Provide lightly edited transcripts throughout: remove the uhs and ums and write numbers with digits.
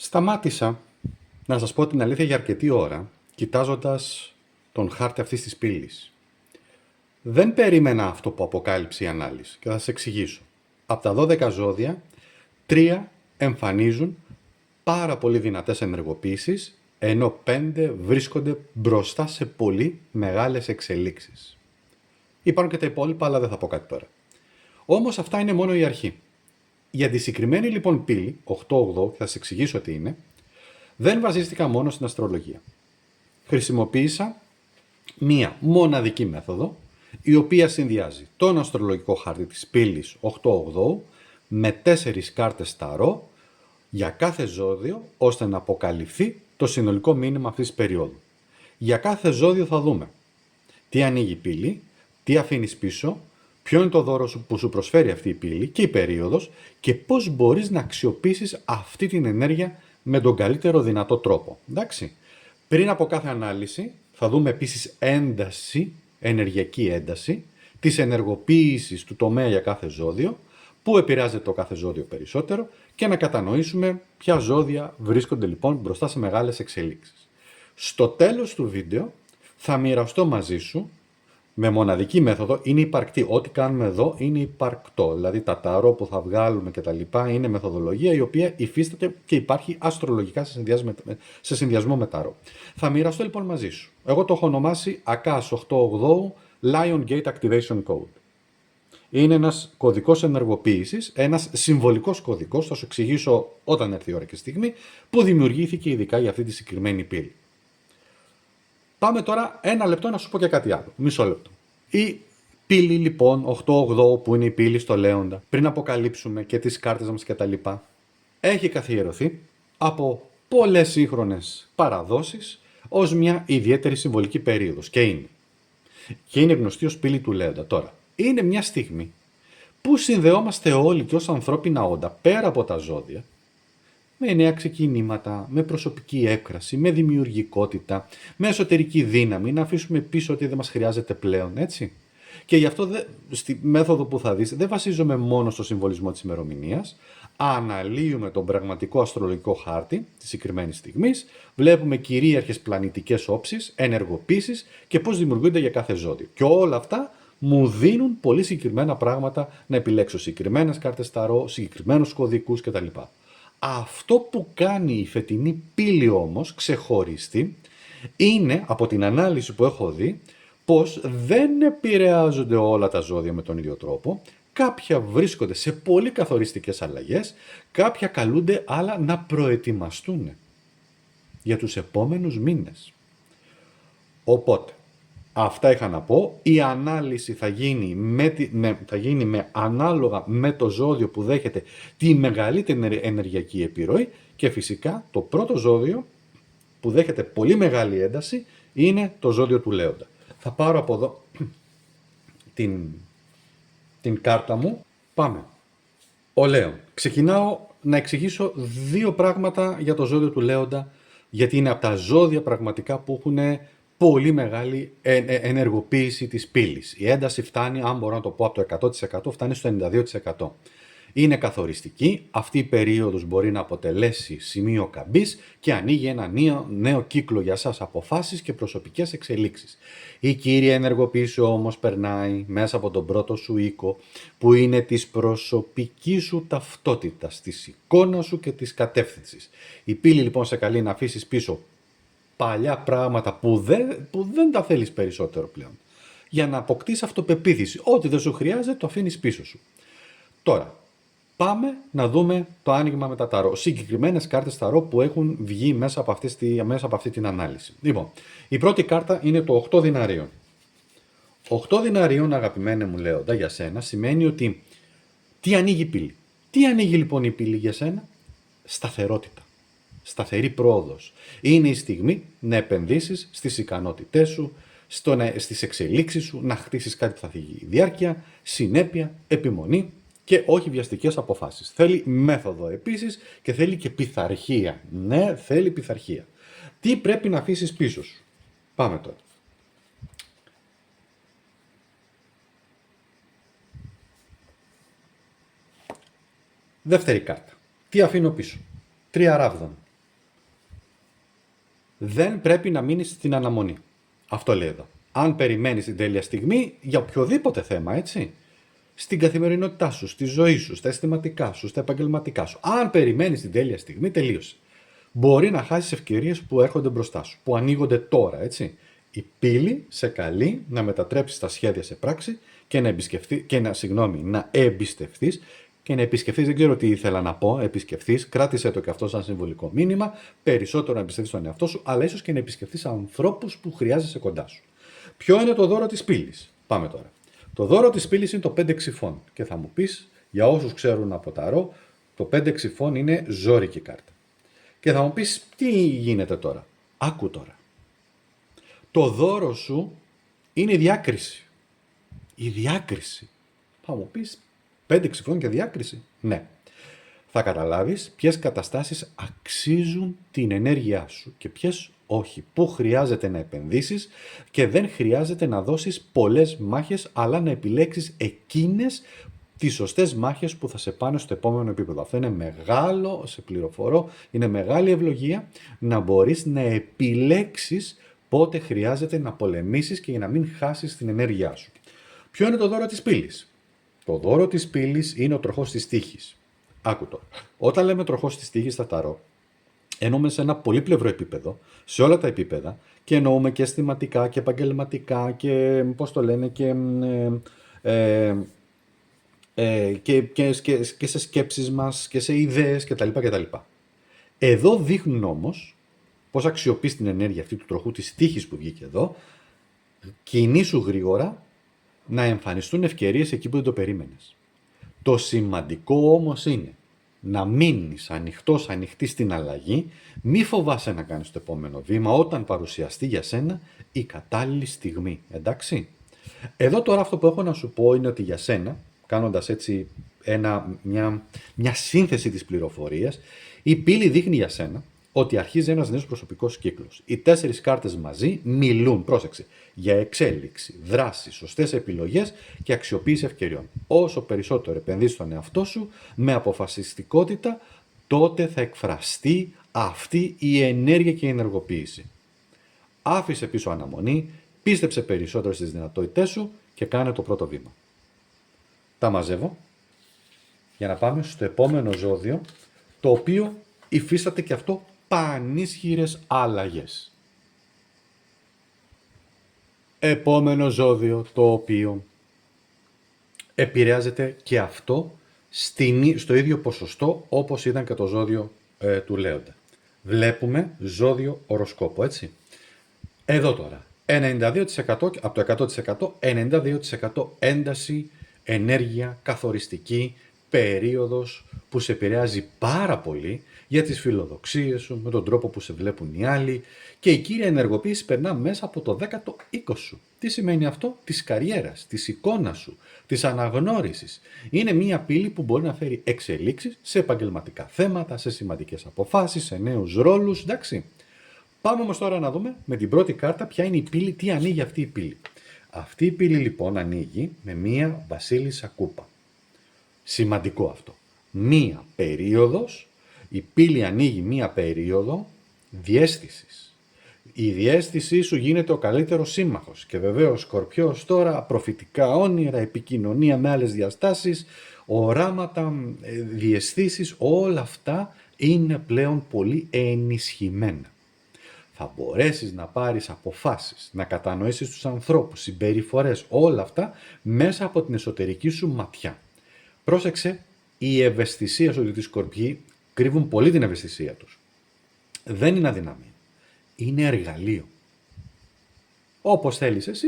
Σταμάτησα, να σας πω την αλήθεια, για αρκετή ώρα, κοιτάζοντας τον χάρτη αυτής της πύλης. Δεν περίμενα αυτό που αποκάλυψε η ανάλυση και θα σας εξηγήσω. Από τα 12 ζώδια, 3 εμφανίζουν πάρα πολύ δυνατές ενεργοποίησεις, ενώ 5 βρίσκονται μπροστά σε πολύ μεγάλες εξελίξεις. Υπάρχουν και τα υπόλοιπα, αλλά δεν θα πω κάτι τώρα. Όμως αυτά είναι μόνο η αρχή. Για τη συγκεκριμένη λοιπόν πύλη, 8-8, θα σας εξηγήσω τι είναι, δεν βασίστηκα μόνο στην αστρολογία. Χρησιμοποίησα μία μοναδική μέθοδο, η οποία συνδυάζει τον αστρολογικό χάρτη της πύλης 8-8 με 4 κάρτες ταρό για κάθε ζώδιο, ώστε να αποκαλυφθεί το συνολικό μήνυμα αυτής της περίοδου. Για κάθε ζώδιο θα δούμε τι ανοίγει η πύλη, τι αφήνεις πίσω, ποιο είναι το δώρο σου που σου προσφέρει αυτή η πύλη και η περίοδος και πώς μπορείς να αξιοποιήσεις αυτή την ενέργεια με τον καλύτερο δυνατό τρόπο. Εντάξει. Πριν από κάθε ανάλυση θα δούμε επίσης ένταση, ενεργειακή ένταση, της ενεργοποίησης του τομέα για κάθε ζώδιο, που επηρεάζεται το κάθε ζώδιο περισσότερο και να κατανοήσουμε ποια ζώδια βρίσκονται λοιπόν μπροστά σε μεγάλες εξελίξεις. Στο τέλος του βίντεο θα μοιραστώ μαζί σου με μοναδική μέθοδο, είναι υπαρκτή. Ό,τι κάνουμε εδώ είναι υπαρκτό. Δηλαδή τα ταρό που θα βγάλουμε και τα λοιπά είναι μεθοδολογία η οποία υφίσταται και υπάρχει αστρολογικά σε συνδυασμό με ταρό. Θα μοιραστώ λοιπόν μαζί σου. Εγώ το έχω ονομάσει AKAS 880 Lion Gate Activation Code. Είναι ένας κωδικός ενεργοποίησης, ένας συμβολικός κωδικός, θα σου εξηγήσω όταν έρθει η ώρα και στιγμή, που δημιουργήθηκε ειδικά για αυτή τη συγκεκριμένη πύλη. Πάμε τώρα ένα λεπτό να σου πω και κάτι άλλο. Μισό λεπτό. Η πύλη λοιπόν 8-8 που είναι η πύλη στο Λέοντα, πριν αποκαλύψουμε και τις κάρτες μας και τα λοιπά, έχει καθιερωθεί από πολλές σύγχρονες παραδόσεις ως μια ιδιαίτερη συμβολική περίοδος και είναι γνωστή ως πύλη του Λέοντα. Τώρα, είναι μια στιγμή που συνδεόμαστε όλοι και ως ανθρώπινα όντα πέρα από τα ζώδια με νέα ξεκινήματα, με προσωπική έκφραση, με δημιουργικότητα, με εσωτερική δύναμη, να αφήσουμε πίσω ότι δεν μας χρειάζεται πλέον, έτσι. Και γι' αυτό στη μέθοδο που θα δεις δεν βασίζομαι μόνο στο συμβολισμό της ημερομηνίας, αναλύουμε τον πραγματικό αστρολογικό χάρτη της συγκεκριμένης στιγμής, βλέπουμε κυρίαρχες πλανητικές όψεις, ενεργοποίησεις και πώς δημιουργούνται για κάθε ζώδιο. Και όλα αυτά μου δίνουν πολύ συγκεκριμένα πράγματα να επιλέξω συγκεκριμένες κάρτες ταρό, συγκεκριμένους κωδικούς κτλ. Αυτό που κάνει η φετινή πύλη όμως ξεχωριστή είναι, από την ανάλυση που έχω δει, πως δεν επηρεάζονται όλα τα ζώδια με τον ίδιο τρόπο, κάποια βρίσκονται σε πολύ καθοριστικές αλλαγές, κάποια καλούνται άλλα να προετοιμαστούν για τους επόμενους μήνες. Οπότε, αυτά είχα να πω. Η ανάλυση θα γίνει με ανάλογα με το ζώδιο που δέχεται τη μεγαλύτερη ενεργειακή επιρροή και φυσικά το πρώτο ζώδιο που δέχεται πολύ μεγάλη ένταση είναι το ζώδιο του Λέοντα. Θα πάρω από εδώ την κάρτα μου. Πάμε. Ο Λέον. Ξεκινάω να εξηγήσω 2 πράγματα για το ζώδιο του Λέοντα, γιατί είναι από τα ζώδια πραγματικά που έχουν πολύ μεγάλη ενεργοποίηση της πύλης. Η ένταση φτάνει, αν μπορώ να το πω, από το 100% φτάνει στο 92%. Είναι καθοριστική, αυτή η περίοδος μπορεί να αποτελέσει σημείο καμπής και ανοίγει ένα νέο κύκλο για σας αποφάσεις και προσωπικές εξελίξεις. Η κύρια ενεργοποίηση όμως περνάει μέσα από τον πρώτο σου οίκο, που είναι της προσωπικής σου ταυτότητας, της εικόνας σου και της κατεύθυνσης. Η πύλη λοιπόν σε καλεί να αφήσεις πίσω παλιά πράγματα που δεν τα θέλεις περισσότερο πλέον, για να αποκτήσεις αυτοπεποίθηση. Ό,τι δεν σου χρειάζεται το αφήνεις πίσω σου. Τώρα, πάμε να δούμε το άνοιγμα με τα ταρό. Συγκεκριμένες κάρτες ταρό που έχουν βγει μέσα από αυτή την ανάλυση. Λοιπόν, η πρώτη κάρτα είναι το 8 διναρίων. 8 διναρίων, αγαπημένε μου Λέοντα, για σένα σημαίνει ότι τι ανοίγει η πύλη. Τι ανοίγει λοιπόν η πύλη για σένα? Σταθερότητα. Σταθερή πρόοδος. Είναι η στιγμή να επενδύσεις στις ικανότητές σου, στις εξελίξεις σου, να χτίσεις κάτι που θα φύγει διάρκεια, συνέπεια, επιμονή και όχι βιαστικές αποφάσεις. Θέλει μέθοδο επίσης και θέλει και πειθαρχία. Ναι, θέλει πειθαρχία. Τι πρέπει να αφήσεις πίσω σου? Πάμε τώρα. Δεύτερη κάρτα. Τι αφήνω πίσω? 3 ράβδον. δεν πρέπει να μείνεις στην αναμονή. Αυτό λέει εδώ. Αν περιμένεις την τέλεια στιγμή για οποιοδήποτε θέμα, έτσι, στην καθημερινότητά σου, στη ζωή σου, στα αισθηματικά σου, στα επαγγελματικά σου. Αν περιμένεις την τέλεια στιγμή, τελείωσε. Μπορεί να χάσεις ευκαιρίες που έρχονται μπροστά σου, που ανοίγονται τώρα, έτσι. Η πύλη σε καλεί να μετατρέψεις τα σχέδια σε πράξη και να εμπιστευτείς και να επισκεφθείς, δεν ξέρω τι ήθελα να πω, επισκεφθείς, κράτησε το και αυτό σαν συμβολικό μήνυμα, περισσότερο να εμπιστευτείς τον εαυτό σου, αλλά ίσως και να επισκεφθείς ανθρώπους που χρειάζεσαι κοντά σου. Ποιο είναι το δώρο της πύλης? Πάμε τώρα. Το δώρο της πύλης είναι το 5 ξυφών. Και θα μου πεις, για όσους ξέρουν από ταρό, το 5 ξυφών είναι ζώρικη κάρτα. Και θα μου πεις, τι γίνεται τώρα? Άκου τώρα. Το δώρο σου είναι η διάκριση. Η διάκριση. Θα μου πεις, 5 ξυφών και διάκριση? Ναι. Θα καταλάβεις ποιες καταστάσεις αξίζουν την ενέργειά σου και ποιες όχι. Πού χρειάζεται να επενδύσεις και δεν χρειάζεται να δώσεις πολλές μάχες, αλλά να επιλέξεις εκείνες τις σωστές μάχες που θα σε πάνε στο επόμενο επίπεδο. Αυτό είναι μεγάλο, σε πληροφορώ, είναι μεγάλη ευλογία να μπορείς να επιλέξεις πότε χρειάζεται να πολεμήσεις και για να μην χάσεις την ενέργειά σου. Ποιο είναι το δώρο της πύλης? Το δώρο της πύλης είναι ο τροχός της τύχης. Άκου τώρα. Όταν λέμε τροχός της τύχης στα ταρό, εννοούμε σε ένα πολύπλευρο επίπεδο, σε όλα τα επίπεδα, και εννοούμε και αισθηματικά και επαγγελματικά και πώς το λένε και σε σκέψεις μας και σε ιδέες κτλ. Εδώ δείχνουν όμως πώς αξιοποιείς την ενέργεια αυτή του τροχού της τύχης που βγήκε εδώ, κινήσου γρήγορα να εμφανιστούν ευκαιρίες εκεί που δεν το περίμενες. Το σημαντικό όμως είναι να μείνεις ανοιχτή στην αλλαγή, μη φοβάσαι να κάνεις το επόμενο βήμα όταν παρουσιαστεί για σένα η κατάλληλη στιγμή, εντάξει. Εδώ τώρα αυτό που έχω να σου πω είναι ότι για σένα, κάνοντας έτσι μια σύνθεση της πληροφορίας, η πύλη δείχνει για σένα ότι αρχίζει ένας νέος προσωπικός κύκλος. Οι 4 κάρτες μαζί μιλούν, πρόσεξε, για εξέλιξη, δράση, σωστές επιλογές και αξιοποίηση ευκαιριών. Όσο περισσότερο επενδύσεις στον εαυτό σου με αποφασιστικότητα, τότε θα εκφραστεί αυτή η ενέργεια και η ενεργοποίηση. Άφησε πίσω αναμονή, πίστεψε περισσότερο στις δυνατότητές σου και κάνε το πρώτο βήμα. Τα μαζεύω για να πάμε στο επόμενο ζώδιο, το οποίο υφίσταται και αυτό πανίσχυρες αλλαγές. Επόμενο ζώδιο, το οποίο επηρεάζεται και αυτό στο ίδιο ποσοστό όπως ήταν και το ζώδιο του Λέοντα. Βλέπουμε ζώδιο οροσκόπο, έτσι. Εδώ τώρα, 92%, από το 100%, 92% ένταση, ενέργεια, καθοριστική, περίοδος που σε επηρεάζει πάρα πολύ για τις φιλοδοξίες σου, με τον τρόπο που σε βλέπουν οι άλλοι, και η κύρια ενεργοποίηση περνά μέσα από το 10ο οίκο σου. Τι σημαίνει αυτό? Της καριέρας, της εικόνας σου, της αναγνώρισης. Είναι μία πύλη που μπορεί να φέρει εξελίξεις σε επαγγελματικά θέματα, σε σημαντικές αποφάσεις, σε νέους ρόλους, εντάξει. Πάμε όμως τώρα να δούμε με την πρώτη κάρτα ποια είναι η πύλη, τι ανοίγει αυτή η πύλη. Αυτή η πύλη λοιπόν ανοίγει με μία βασίλισσα κούπα. Σημαντικό αυτό. Μία περίοδος, η πύλη ανοίγει μία περίοδο διαίσθησης. Η διαίσθησή σου γίνεται ο καλύτερος σύμμαχος και βεβαίως Σκορπιός τώρα, προφητικά όνειρα, επικοινωνία με άλλες διαστάσεις, οράματα, διαισθήσεις, όλα αυτά είναι πλέον πολύ ενισχυμένα. Θα μπορέσεις να πάρεις αποφάσεις, να κατανοήσεις τους ανθρώπους, συμπεριφορές, όλα αυτά μέσα από την εσωτερική σου ματιά. Πρόσεξε, η ευαισθησία σου, ότι οι Σκορπιοί κρύβουν πολύ την ευαισθησία τους. Δεν είναι αδυναμία. Είναι εργαλείο. Όπως θέλεις εσύ,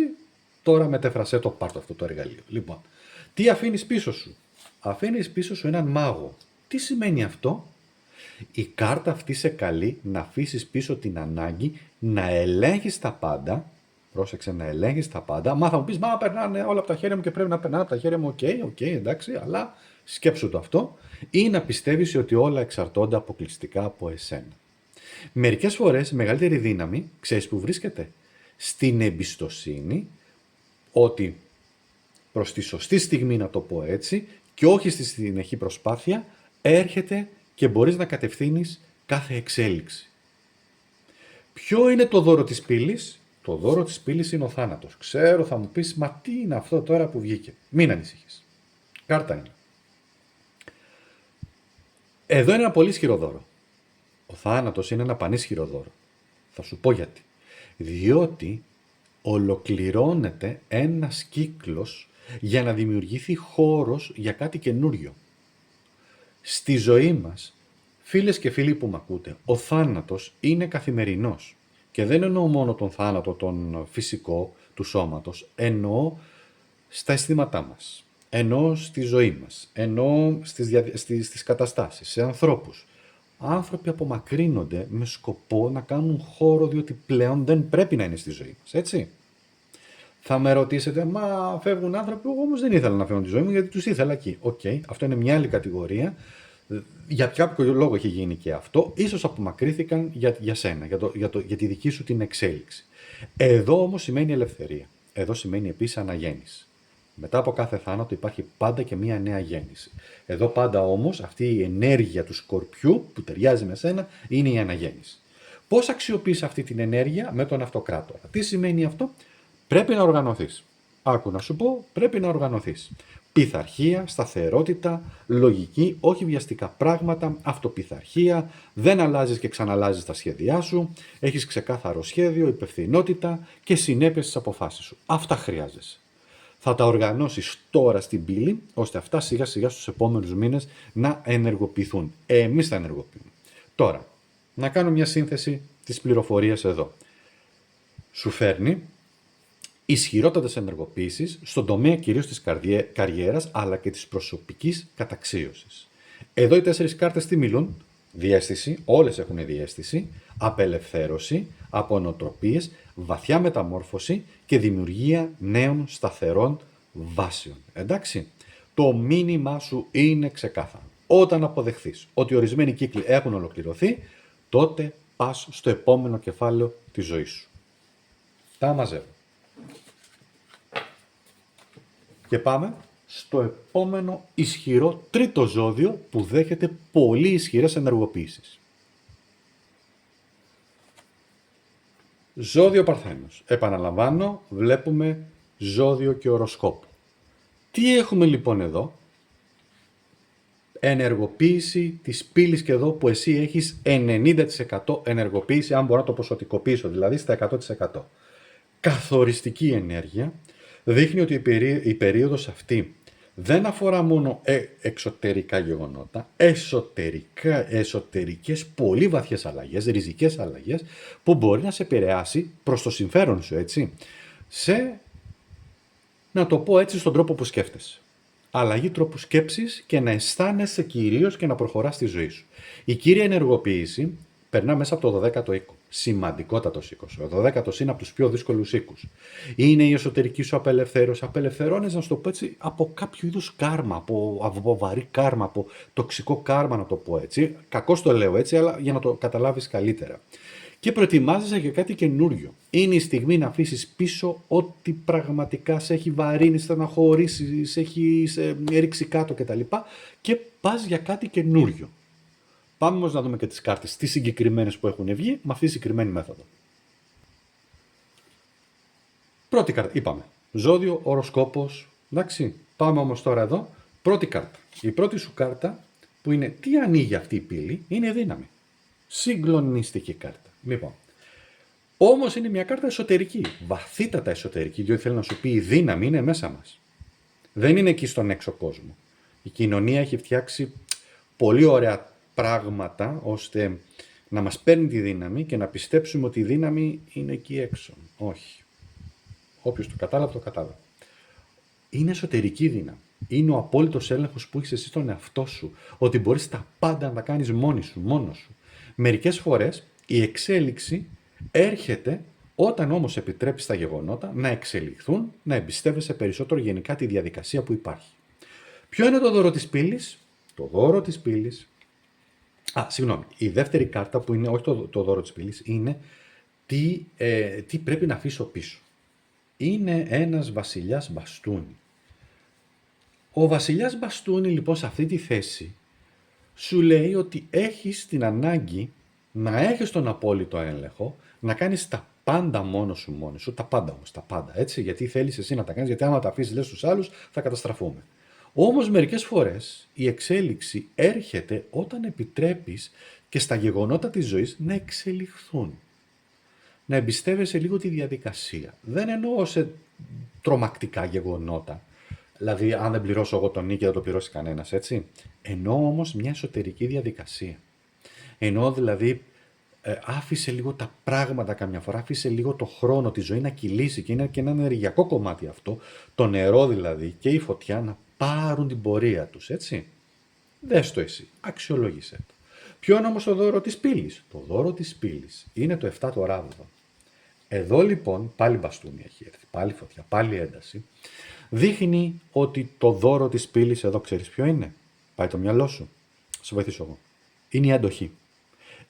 τώρα μετέφρασέ το, πάρ' το αυτό το εργαλείο. Λοιπόν, τι αφήνεις πίσω σου? Αφήνεις πίσω σου έναν μάγο. Τι σημαίνει αυτό? Η κάρτα αυτή σε καλεί να αφήσεις πίσω την ανάγκη να ελέγχεις τα πάντα. Πρόσεξε, να ελέγχεις τα πάντα. Μα θα μου πεις, μα περνάνε όλα από τα χέρια μου και πρέπει να περνάνε από τα χέρια μου. Οκ, εντάξει, αλλά σκέψου το αυτό. Ή να πιστεύεις ότι όλα εξαρτώνται αποκλειστικά από εσένα. Μερικές φορές η μεγαλύτερη δύναμη, ξέρεις που βρίσκεται? Στην εμπιστοσύνη ότι προς τη σωστή στιγμή, να το πω έτσι, και όχι στη συνεχή προσπάθεια, έρχεται και μπορείς να κατευθύνεις κάθε εξέλιξη. Ποιο είναι το δώρο της πύλης? Το δώρο της πύλης είναι ο θάνατος. Ξέρω, θα μου πεις, μα τι είναι αυτό τώρα που βγήκε? Μην ανησυχείς. Κάρτα είναι. Εδώ είναι ένα πολύ ισχυρό δώρο. Ο θάνατος είναι ένα πανίσχυρο δώρο. Θα σου πω γιατί. Διότι ολοκληρώνεται ένας κύκλος για να δημιουργηθεί χώρος για κάτι καινούριο. Στη ζωή μας, φίλες και φίλοι που μ' ακούτε, ο θάνατος είναι καθημερινός. Και δεν εννοώ μόνο τον θάνατο τον φυσικό του σώματος, εννοώ στα αισθήματά μας, εννοώ στη ζωή μας, εννοώ στις καταστάσεις, σε ανθρώπους. Άνθρωποι απομακρύνονται με σκοπό να κάνουν χώρο, διότι πλέον δεν πρέπει να είναι στη ζωή μας, έτσι. Θα με ρωτήσετε, μα φεύγουν άνθρωποι, εγώ όμως δεν ήθελα να φεύγουν τη ζωή μου γιατί τους ήθελα εκεί. Οκ, αυτό είναι μια άλλη κατηγορία. Για κάποιο λόγο έχει γίνει και αυτό. Ίσως απομακρύθηκαν για σένα, για τη δική σου την εξέλιξη. Εδώ όμως σημαίνει ελευθερία. Εδώ σημαίνει επίσης αναγέννηση. Μετά από κάθε θάνατο υπάρχει πάντα και μια νέα γέννηση. Εδώ πάντα όμως αυτή η ενέργεια του σκορπιού που ταιριάζει με σένα είναι η αναγέννηση. Πώς αξιοποιείς αυτή την ενέργεια? Με τον αυτοκράτορα. Τι σημαίνει αυτό? Πρέπει να οργανωθείς. Άκου να σου πω, πρέπει να οργανωθείς. Πειθαρχία, σταθερότητα, λογική, όχι βιαστικά πράγματα, αυτοπειθαρχία, δεν αλλάζεις και ξαναλλάζεις τα σχέδιά σου, έχεις ξεκάθαρο σχέδιο, υπευθυνότητα και συνέπεια στις αποφάσεις σου. Αυτά χρειάζεσαι. Θα τα οργανώσεις τώρα στην πύλη, ώστε αυτά σιγά σιγά στους επόμενους μήνες να ενεργοποιηθούν. Εμείς θα ενεργοποιούμε. Τώρα, να κάνω μια σύνθεση της πληροφορίας εδώ. Σου φέρνει ισχυρότατες ενεργοποίησεις στον τομέα κυρίως της καριέρας, αλλά και της προσωπικής καταξίωσης. Εδώ οι 4 κάρτες τι μιλούν? Διαίσθηση, όλες έχουν διαίσθηση, απελευθέρωση, από νοοτροπίες, βαθιά μεταμόρφωση και δημιουργία νέων σταθερών βάσεων. Εντάξει, το μήνυμά σου είναι ξεκάθαρο. Όταν αποδεχθείς ότι ορισμένοι κύκλοι έχουν ολοκληρωθεί, τότε πας στο επόμενο κεφάλαιο της ζωής σου. Τα μαζεύω. Και πάμε στο επόμενο ισχυρό τρίτο ζώδιο που δέχεται πολύ ισχυρές ενεργοποίησεις. Ζώδιο Παρθένος. Επαναλαμβάνω, βλέπουμε ζώδιο και οροσκόπο. Τι έχουμε λοιπόν εδώ? Ενεργοποίηση της πύλης και εδώ που εσύ έχεις 90% ενεργοποίηση, αν μπορώ να το ποσοτικοποιήσω, δηλαδή στα 100%. Καθοριστική ενέργεια. Δείχνει ότι η περίοδος αυτή δεν αφορά μόνο εξωτερικά γεγονότα, εσωτερικές πολύ βαθιές αλλαγές, ριζικές αλλαγές, που μπορεί να σε επηρεάσει προς το συμφέρον σου, έτσι, να το πω έτσι, στον τρόπο που σκέφτεσαι. Αλλαγή τρόπου σκέψης και να αισθάνεσαι κυρίως και να προχωράς στη ζωή σου. Η κύρια ενεργοποίηση περνά μέσα από το 12ο οίκο. Σημαντικότατος οίκος. Ο 12ος είναι από τους πιο δύσκολους οίκους. Είναι η εσωτερική σου απελευθέρωση. Απελευθερώνεις, να σου το πω έτσι, από κάποιο είδους κάρμα, από βαρύ κάρμα, από τοξικό κάρμα, να το πω έτσι. Κακώς το λέω έτσι, αλλά για να το καταλάβεις καλύτερα. Και προετοιμάζεσαι για κάτι καινούριο. Είναι η στιγμή να αφήσεις πίσω ό,τι πραγματικά σε έχει βαρύνει, στεναχωρήσει, σε έχει ρίξει κάτω κτλ. Και πας για κάτι καινούριο. Πάμε όμως να δούμε και τις κάρτες, τις συγκεκριμένες που έχουν βγει, με αυτή τη συγκεκριμένη μέθοδο. Πρώτη κάρτα, είπαμε. Ζώδιο, οροσκόπος, εντάξει. Πάμε όμως τώρα εδώ. Πρώτη κάρτα. Η πρώτη σου κάρτα, που είναι τι ανοίγει αυτή η πύλη, είναι δύναμη. Συγκλονιστική κάρτα. Λοιπόν. Όμως είναι μια κάρτα εσωτερική. Βαθύτατα εσωτερική, διότι θέλει να σου πει η δύναμη είναι μέσα μας. Δεν είναι εκεί στον έξω κόσμο. Η κοινωνία έχει φτιάξει πολύ ωραία πράγματα ώστε να μας παίρνει τη δύναμη και να πιστέψουμε ότι η δύναμη είναι εκεί έξω. Όχι. Όποιος το κατάλαβε, το κατάλαβε. Είναι εσωτερική δύναμη. Είναι ο απόλυτος έλεγχος που έχεις εσύ στον εαυτό σου. Ότι μπορείς τα πάντα να τα κάνεις μόνη σου, μόνος σου. Μερικές φορές η εξέλιξη έρχεται όταν όμως επιτρέπεις τα γεγονότα να εξελιχθούν, να εμπιστεύεσαι περισσότερο γενικά τη διαδικασία που υπάρχει. Ποιο είναι το δώρο της πύλης? Το δώρο της πύλης. Η δεύτερη κάρτα που είναι, όχι το δώρο της πύλης, είναι τι πρέπει να αφήσω πίσω. Είναι ένας βασιλιάς μπαστούνι. Ο βασιλιάς μπαστούνι λοιπόν σε αυτή τη θέση σου λέει ότι έχεις την ανάγκη να έχεις τον απόλυτο έλεγχο, να κάνεις τα πάντα μόνος σου, τα πάντα όμως, τα πάντα, έτσι, γιατί θέλεις εσύ να τα κάνεις, γιατί άμα τα αφήσεις λες στους άλλους θα καταστραφούμε. Όμως μερικές φορές η εξέλιξη έρχεται όταν επιτρέπεις και στα γεγονότα της ζωής να εξελιχθούν. Να εμπιστεύεσαι λίγο τη διαδικασία. Δεν εννοώ σε τρομακτικά γεγονότα. Δηλαδή, αν δεν πληρώσω εγώ τον νίκη, δεν το πληρώσει κανένας, έτσι. Εννοώ όμως μια εσωτερική διαδικασία. Εννοώ δηλαδή, άφησε λίγο τα πράγματα καμιά φορά, άφησε λίγο το χρόνο, τη ζωή να κυλήσει και είναι και ένα ενεργειακό κομμάτι αυτό, το νερό δηλαδή και η φωτιά να πάρουν την πορεία τους, έτσι. Δες το εσύ, αξιολόγησέ το. Ποιο είναι όμως το δώρο της πύλης? Το δώρο της πύλης είναι το 7 το ράβδο. Εδώ λοιπόν πάλι μπαστούνι έχει έρθει, πάλι φωτιά, πάλι ένταση. Δείχνει ότι το δώρο της πύλης εδώ ξέρεις ποιο είναι? Πάει το μυαλό σου. Σε βοηθήσω εγώ. Είναι η αντοχή.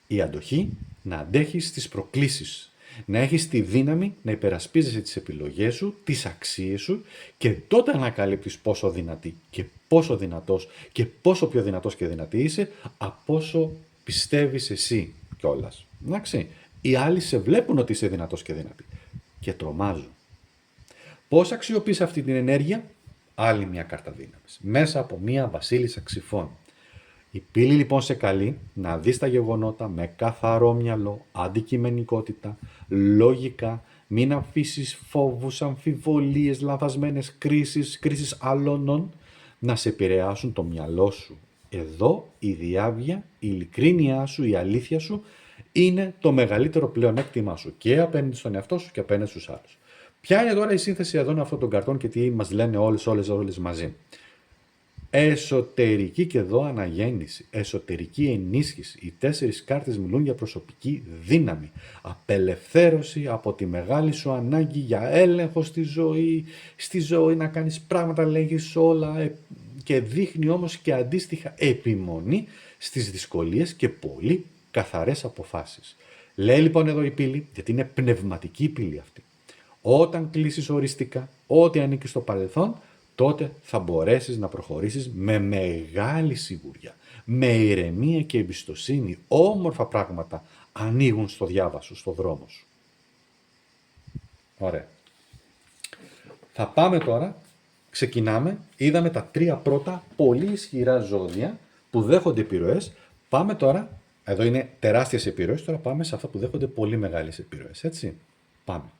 Η αντοχή να αντέχεις τις προκλήσεις. Να έχεις τη δύναμη να υπερασπίζεσαι τις επιλογές σου, τις αξίες σου και τότε να ανακαλύπτεις πόσο δυνατή και πόσο δυνατός και πόσο πιο δυνατός και δυνατή είσαι από όσο πιστεύεις εσύ κιόλας. Εντάξει. Οι άλλοι σε βλέπουν ότι είσαι δυνατός και δυνατή και τρομάζουν. Πώς αξιοποιείς αυτή την ενέργεια? Άλλη μια κάρτα δύναμης. Μέσα από μια βασίλισσα ξυφών. Η πύλη λοιπόν σε καλεί να δεις τα γεγονότα με καθαρό μυαλό, αντικειμενικότητα, λογικά, μην αφήσεις φόβους, αμφιβολίες, λανθασμένες κρίσεις άλλων να σε επηρεάσουν το μυαλό σου. Εδώ η διάβια, η ειλικρίνειά σου, η αλήθεια σου είναι το μεγαλύτερο πλεονέκτημά σου και απέναντι στον εαυτό σου και απέναντι στους άλλους. Ποια είναι τώρα η σύνθεση εδώ αυτών των καρτών και τι μας λένε όλες μαζί? Εσωτερική και εδώ αναγέννηση, εσωτερική ενίσχυση. Οι 4 κάρτες μιλούν για προσωπική δύναμη, απελευθέρωση από τη μεγάλη σου ανάγκη για έλεγχο στη ζωή να κάνεις πράγματα, λέγεις όλα και δείχνει όμως και αντίστοιχα επιμονή στις δυσκολίες και πολύ καθαρές αποφάσεις. Λέει λοιπόν εδώ η πύλη, γιατί είναι πνευματική η πύλη αυτή. Όταν κλείσεις οριστικά ό,τι ανήκει στο παρελθόν, τότε θα μπορέσεις να προχωρήσεις με μεγάλη σιγουριά, με ηρεμία και εμπιστοσύνη. Όμορφα πράγματα ανοίγουν στο διάβα σου, στο δρόμο σου. Ωραία. Θα πάμε τώρα, ξεκινάμε, είδαμε τα 3 πρώτα πολύ ισχυρά ζώδια που δέχονται επιρροές. Πάμε τώρα, εδώ είναι τεράστιες επιρροές, τώρα πάμε σε αυτά που δέχονται πολύ μεγάλες επιρροές, έτσι. Πάμε.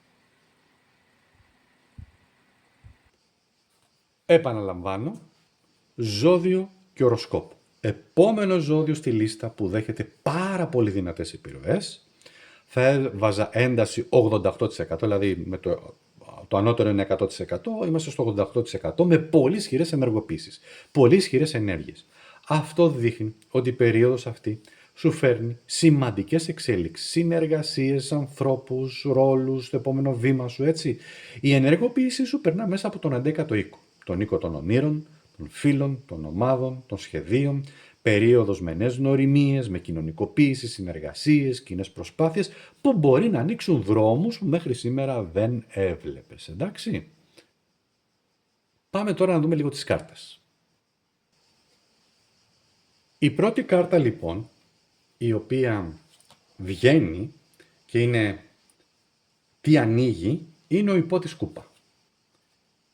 Επαναλαμβάνω, ζώδιο και οροσκόπο. Επόμενο ζώδιο στη λίστα που δέχεται πάρα πολύ δυνατές επιρροές, θα έβαζα ένταση 88%, δηλαδή με το ανώτερο είναι 100%, είμαστε στο 88% με πολύ ισχυρές ενεργοποίησεις, πολύ ισχυρές ενέργειες. Αυτό δείχνει ότι η περίοδος αυτή σου φέρνει σημαντικές εξέλιξεις, συνεργασίες, ανθρώπους, ρόλους, το επόμενο βήμα σου, έτσι. Η ενεργοποίησή σου περνά μέσα από τον 11ο οίκο. Τον οίκο των ονείρων, των φίλων, των ομάδων, των σχεδίων, περίοδος με νέες γνωριμίες, με κοινωνικοποίηση, συνεργασίες, κοινές προσπάθειες που μπορεί να ανοίξουν δρόμους που μέχρι σήμερα δεν έβλεπες, εντάξει. Πάμε τώρα να δούμε λίγο τις κάρτες. Η πρώτη κάρτα λοιπόν, η οποία βγαίνει και είναι τι ανοίγει, είναι ο υπότης κούπα.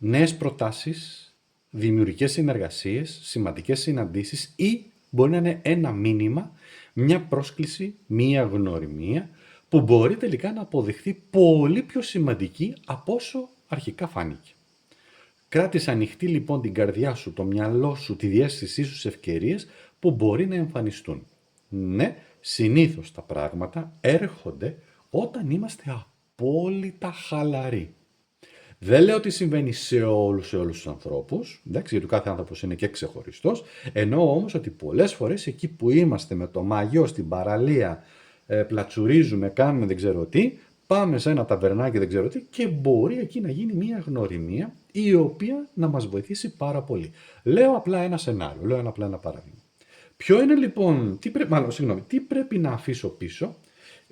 Νέες προτάσεις, δημιουργικές συνεργασίες, σημαντικές συναντήσεις ή μπορεί να είναι ένα μήνυμα, μια πρόσκληση, μια γνωριμία που μπορεί τελικά να αποδειχθεί πολύ πιο σημαντική από όσο αρχικά φάνηκε. Κράτησε ανοιχτή λοιπόν την καρδιά σου, το μυαλό σου, τη διαίσθησή σου σε ευκαιρίες που μπορεί να εμφανιστούν. Ναι, συνήθως τα πράγματα έρχονται όταν είμαστε απόλυτα χαλαροί. Δεν λέω ότι συμβαίνει σε όλους τους ανθρώπους, εντάξει, γιατί ο κάθε άνθρωπος είναι και ξεχωριστός, εννοώ όμως ότι πολλές φορές εκεί που είμαστε με το μαγιό στην παραλία, πλατσουρίζουμε, κάνουμε δεν ξέρω τι, πάμε σε ένα ταβερνάκι δεν ξέρω τι και μπορεί εκεί να γίνει μια γνωριμία η οποία να μας βοηθήσει πάρα πολύ. Λέω απλά ένα σενάριο, λέω απλά ένα παράδειγμα. Ποιο είναι λοιπόν, τι πρέπει να αφήσω πίσω?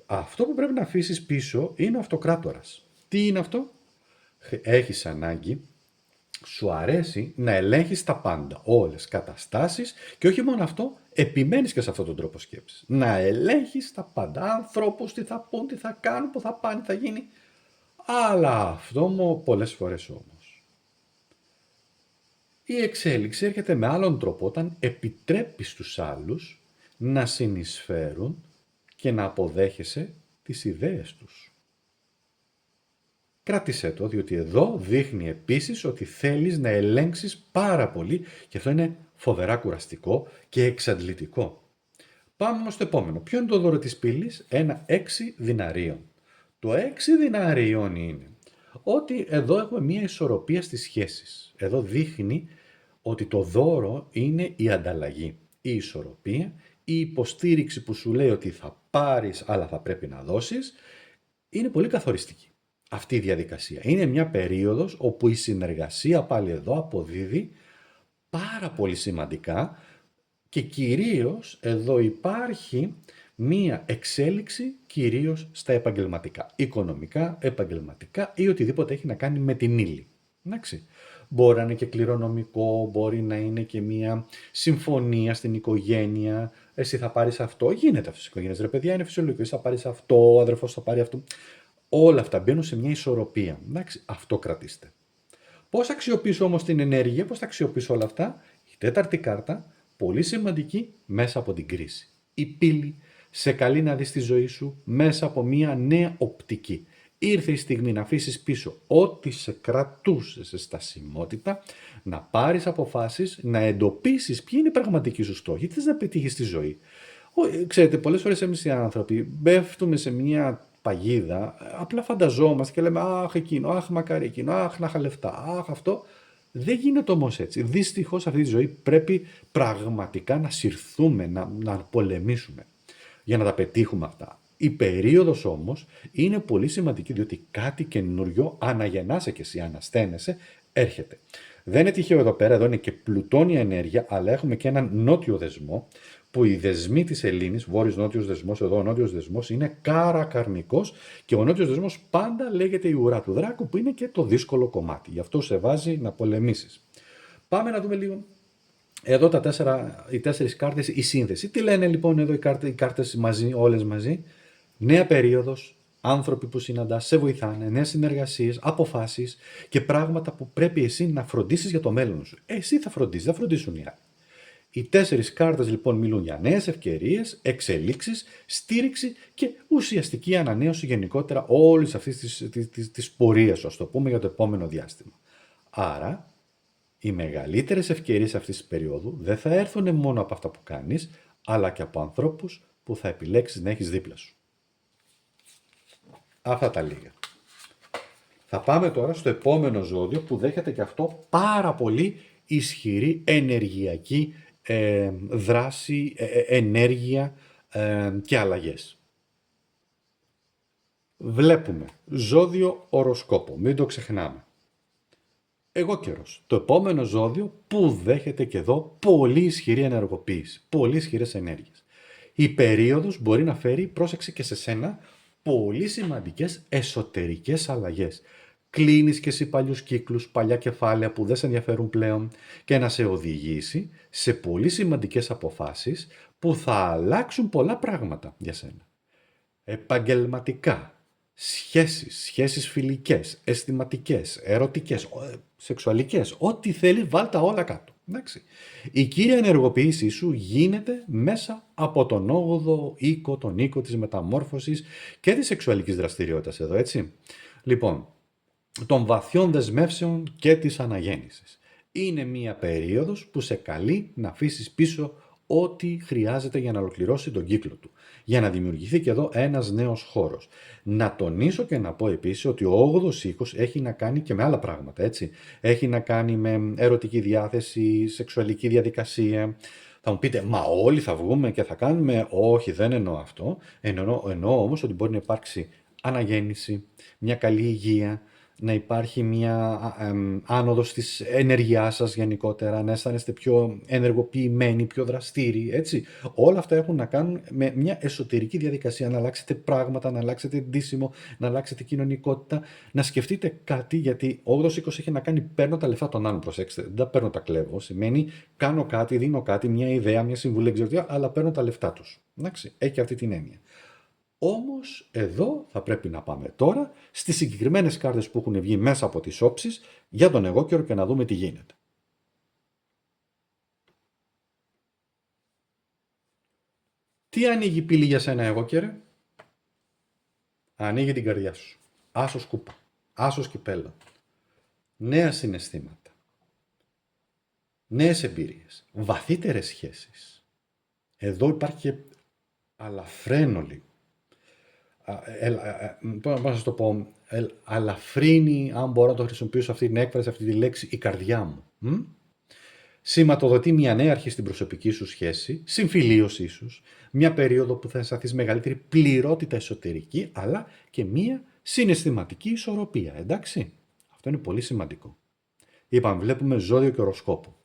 Αυτό που πρέπει να αφήσεις πίσω είναι ο αυτοκράτορας. Τι είναι αυτό? Έχεις ανάγκη Σου αρέσει να ελέγχεις τα πάντα, όλες καταστάσεις και όχι μόνο αυτό, επιμένεις και σε αυτόν τον τρόπο σκέψης. Να ελέγχεις τα πάντα, ανθρώπους, τι θα πούν, τι θα κάνουν, πού θα πάνε, τι θα γίνει. Αλλά αυτό μου πολλές φορές όμως. Η εξέλιξη έρχεται με άλλον τρόπο όταν επιτρέπεις στους άλλους να συνεισφέρουν και να αποδέχεσαι τις ιδέες τους. Κράτησέ το, διότι εδώ δείχνει επίσης ότι θέλεις να ελέγξεις πάρα πολύ και αυτό είναι φοβερά κουραστικό και εξαντλητικό. Πάμε όμως στο επόμενο. Ποιο είναι το δώρο της πύλης? Ένα 6 διναρίων. Το 6 διναρίων είναι ότι εδώ έχουμε μία ισορροπία στις σχέσεις. Εδώ δείχνει ότι το δώρο είναι η ανταλλαγή, η ισορροπία, η υποστήριξη που σου λέει ότι θα πάρεις αλλά θα πρέπει να δώσεις, είναι πολύ καθοριστική. Αυτή η διαδικασία. Είναι μια περίοδος όπου η συνεργασία πάλι εδώ αποδίδει πάρα πολύ σημαντικά και κυρίως εδώ υπάρχει μία εξέλιξη κυρίως στα επαγγελματικά, οικονομικά, επαγγελματικά ή οτιδήποτε έχει να κάνει με την ύλη. Εντάξει. Μπορεί να είναι και κληρονομικό, μπορεί να είναι και μία συμφωνία στην οικογένεια. Εσύ θα πάρεις αυτό. Γίνεται αυτό στις οικογένειες. Ρε παιδιά, είναι φυσιολογικό. Εσύ θα πάρεις αυτό, ο αδερφός θα πάρει αυτό. Όλα αυτά μπαίνουν σε μια ισορροπία. Εντάξει, αυτό κρατήστε. Πώς αξιοποιήσω όμως την ενέργεια, πώς θα αξιοποιήσω όλα αυτά? Η τέταρτη κάρτα, πολύ σημαντική, μέσα από την κρίση. Η πύλη σε καλεί να δεις τη ζωή σου μέσα από μια νέα οπτική. Ήρθε η στιγμή να αφήσεις πίσω ό,τι σε κρατούσε σε στασιμότητα, να πάρεις αποφάσεις, να εντοπίσεις ποιοι είναι οι πραγματικοί σου στόχοι, τι θες να πετύχεις στη ζωή. Ξέρετε, πολλές φορές εμείς οι άνθρωποι μπέφτουμε σε μια παγίδα, απλά φανταζόμαστε και λέμε αχ εκείνο, αχ μακάρι εκείνο, αχ να είχα λεφτά, αχ αυτό. Δεν γίνεται όμως έτσι. Δυστυχώς αυτή τη ζωή πρέπει πραγματικά να συρθούμε, να πολεμήσουμε για να τα πετύχουμε αυτά. Η περίοδος όμως είναι πολύ σημαντική διότι κάτι καινούριο, αναγεννάσαι και εσύ, ανασταίνεσαι, έρχεται. Δεν είναι τυχαίο εδώ πέρα, εδώ είναι και πλουτόνια ενέργεια, αλλά έχουμε και έναν νότιο δεσμό που οι δεσμοί της Ελλήνης, βόρειος-νότιος δεσμός, εδώ ο νότιος δεσμός είναι καρακαρνικός και ο νότιος δεσμός πάντα λέγεται η ουρά του δράκου που είναι και το δύσκολο κομμάτι. Γι' αυτό σε βάζει να πολεμήσεις. Πάμε να δούμε λίγο εδώ οι 4 κάρτες, η σύνθεση. Τι λένε λοιπόν εδώ οι κάρτες μαζί, όλες μαζί? Νέα περίοδος, άνθρωποι που συναντάς, σε βοηθάνε, νέες συνεργασίες, αποφάσεις και πράγματα που πρέπει εσύ να φροντίσεις για το μέλλον σου. Εσύ θα φροντίσεις, θα φροντίσουν οι άλλοι. Οι 4 κάρτες λοιπόν μιλούν για νέες ευκαιρίες, εξελίξεις, στήριξη και ουσιαστική ανανέωση γενικότερα όλης αυτής της πορείας, ας το πούμε, για το επόμενο διάστημα. Άρα, οι μεγαλύτερες ευκαιρίες αυτής της περίοδου δεν θα έρθουν μόνο από αυτά που κάνεις, αλλά και από ανθρώπους που θα επιλέξεις να έχεις δίπλα σου. Αυτά τα λίγα. Θα πάμε τώρα στο επόμενο ζώδιο που δέχεται και αυτό πάρα πολύ ισχυρή ενεργειακή δράση, ενέργεια και αλλαγές. Βλέπουμε ζώδιο οροσκόπο, μην το ξεχνάμε. Εγώ καιρός, το επόμενο ζώδιο που δέχεται και εδώ πολύ ισχυρή ενεργοποίηση, πολύ ισχυρές ενέργειες. Η περίοδος μπορεί να φέρει, πρόσεξε και σε σένα, πολύ σημαντικές εσωτερικές αλλαγές. Κλείνεις και εσύ παλιούς κύκλους, παλιά κεφάλαια που δεν σε ενδιαφέρουν πλέον και να σε οδηγήσει σε πολύ σημαντικές αποφάσεις που θα αλλάξουν πολλά πράγματα για σένα. Επαγγελματικά, σχέσεις φιλικές, αισθηματικές, ερωτικές, σεξουαλικές, ό,τι θέλεις βάλτα όλα κάτω. Εντάξει. Η κύρια ενεργοποίησή σου γίνεται μέσα από τον 8ο οίκο, τον οίκο της μεταμόρφωσης και της σεξουαλικής δραστηριότητας εδώ, έτσι. Λοιπόν, των βαθιών δεσμεύσεων και της αναγέννησης. Είναι μία περίοδος που σε καλεί να αφήσεις πίσω ό,τι χρειάζεται για να ολοκληρώσει τον κύκλο του. Για να δημιουργηθεί και εδώ ένας νέος χώρος. Να τονίσω και να πω επίσης ότι ο 8ος οίκος έχει να κάνει και με άλλα πράγματα, έτσι. Έχει να κάνει με ερωτική διάθεση, σεξουαλική διαδικασία. Θα μου πείτε, μα όλοι θα βγούμε και θα κάνουμε? Όχι, δεν εννοώ αυτό. Εννοώ όμως ότι μπορεί να υπάρξει αναγέννηση, μια καλή υγεία, να υπάρχει μια άνοδος της ενέργειάς σας γενικότερα, να αισθάνεστε πιο ενεργοποιημένοι, πιο δραστήριοι, έτσι. Όλα αυτά έχουν να κάνουν με μια εσωτερική διαδικασία, να αλλάξετε πράγματα, να αλλάξετε ντύσιμο, να αλλάξετε κοινωνικότητα, να σκεφτείτε κάτι, γιατί ο 8-20 έχει να κάνει παίρνω τα λεφτά των άλλων, προσέξτε, δεν τα παίρνω τα κλέβω, σημαίνει κάνω κάτι, δίνω κάτι, μια ιδέα, μια συμβουλή, δεν ξέρω τι, αλλά παίρνω τα λεφτά τους. Εντάξει, έχει αυτή την έννοια. Όμως εδώ θα πρέπει να πάμε τώρα στις συγκεκριμένες κάρτες που έχουν βγει μέσα από τις όψεις για τον εγώ καιρο και να δούμε τι γίνεται. Τι ανοίγει η πύλη για σένα εγώ καιρε? Ανοίγει την καρδιά σου. Άσος κούπα. Άσος κυπέλα. Νέα συναισθήματα. Νέες εμπειρίες. Βαθύτερες σχέσεις. Εδώ υπάρχει και αλαφραίνω λίγο. Πώς να σας το πω, αλαφρύνει, αν μπορώ να το χρησιμοποιήσω αυτή την έκφραση, αυτή τη λέξη, η καρδιά μου. Σηματοδοτεί μια νέα αρχή στην προσωπική σου σχέση, συμφιλίωση ίσως, μια περίοδο που θα αισθανθείς μεγαλύτερη πληρότητα εσωτερική, αλλά και μια συναισθηματική ισορροπία, εντάξει. Αυτό είναι πολύ σημαντικό. Είπαμε, βλέπουμε ζώδιο και οροσκόπο.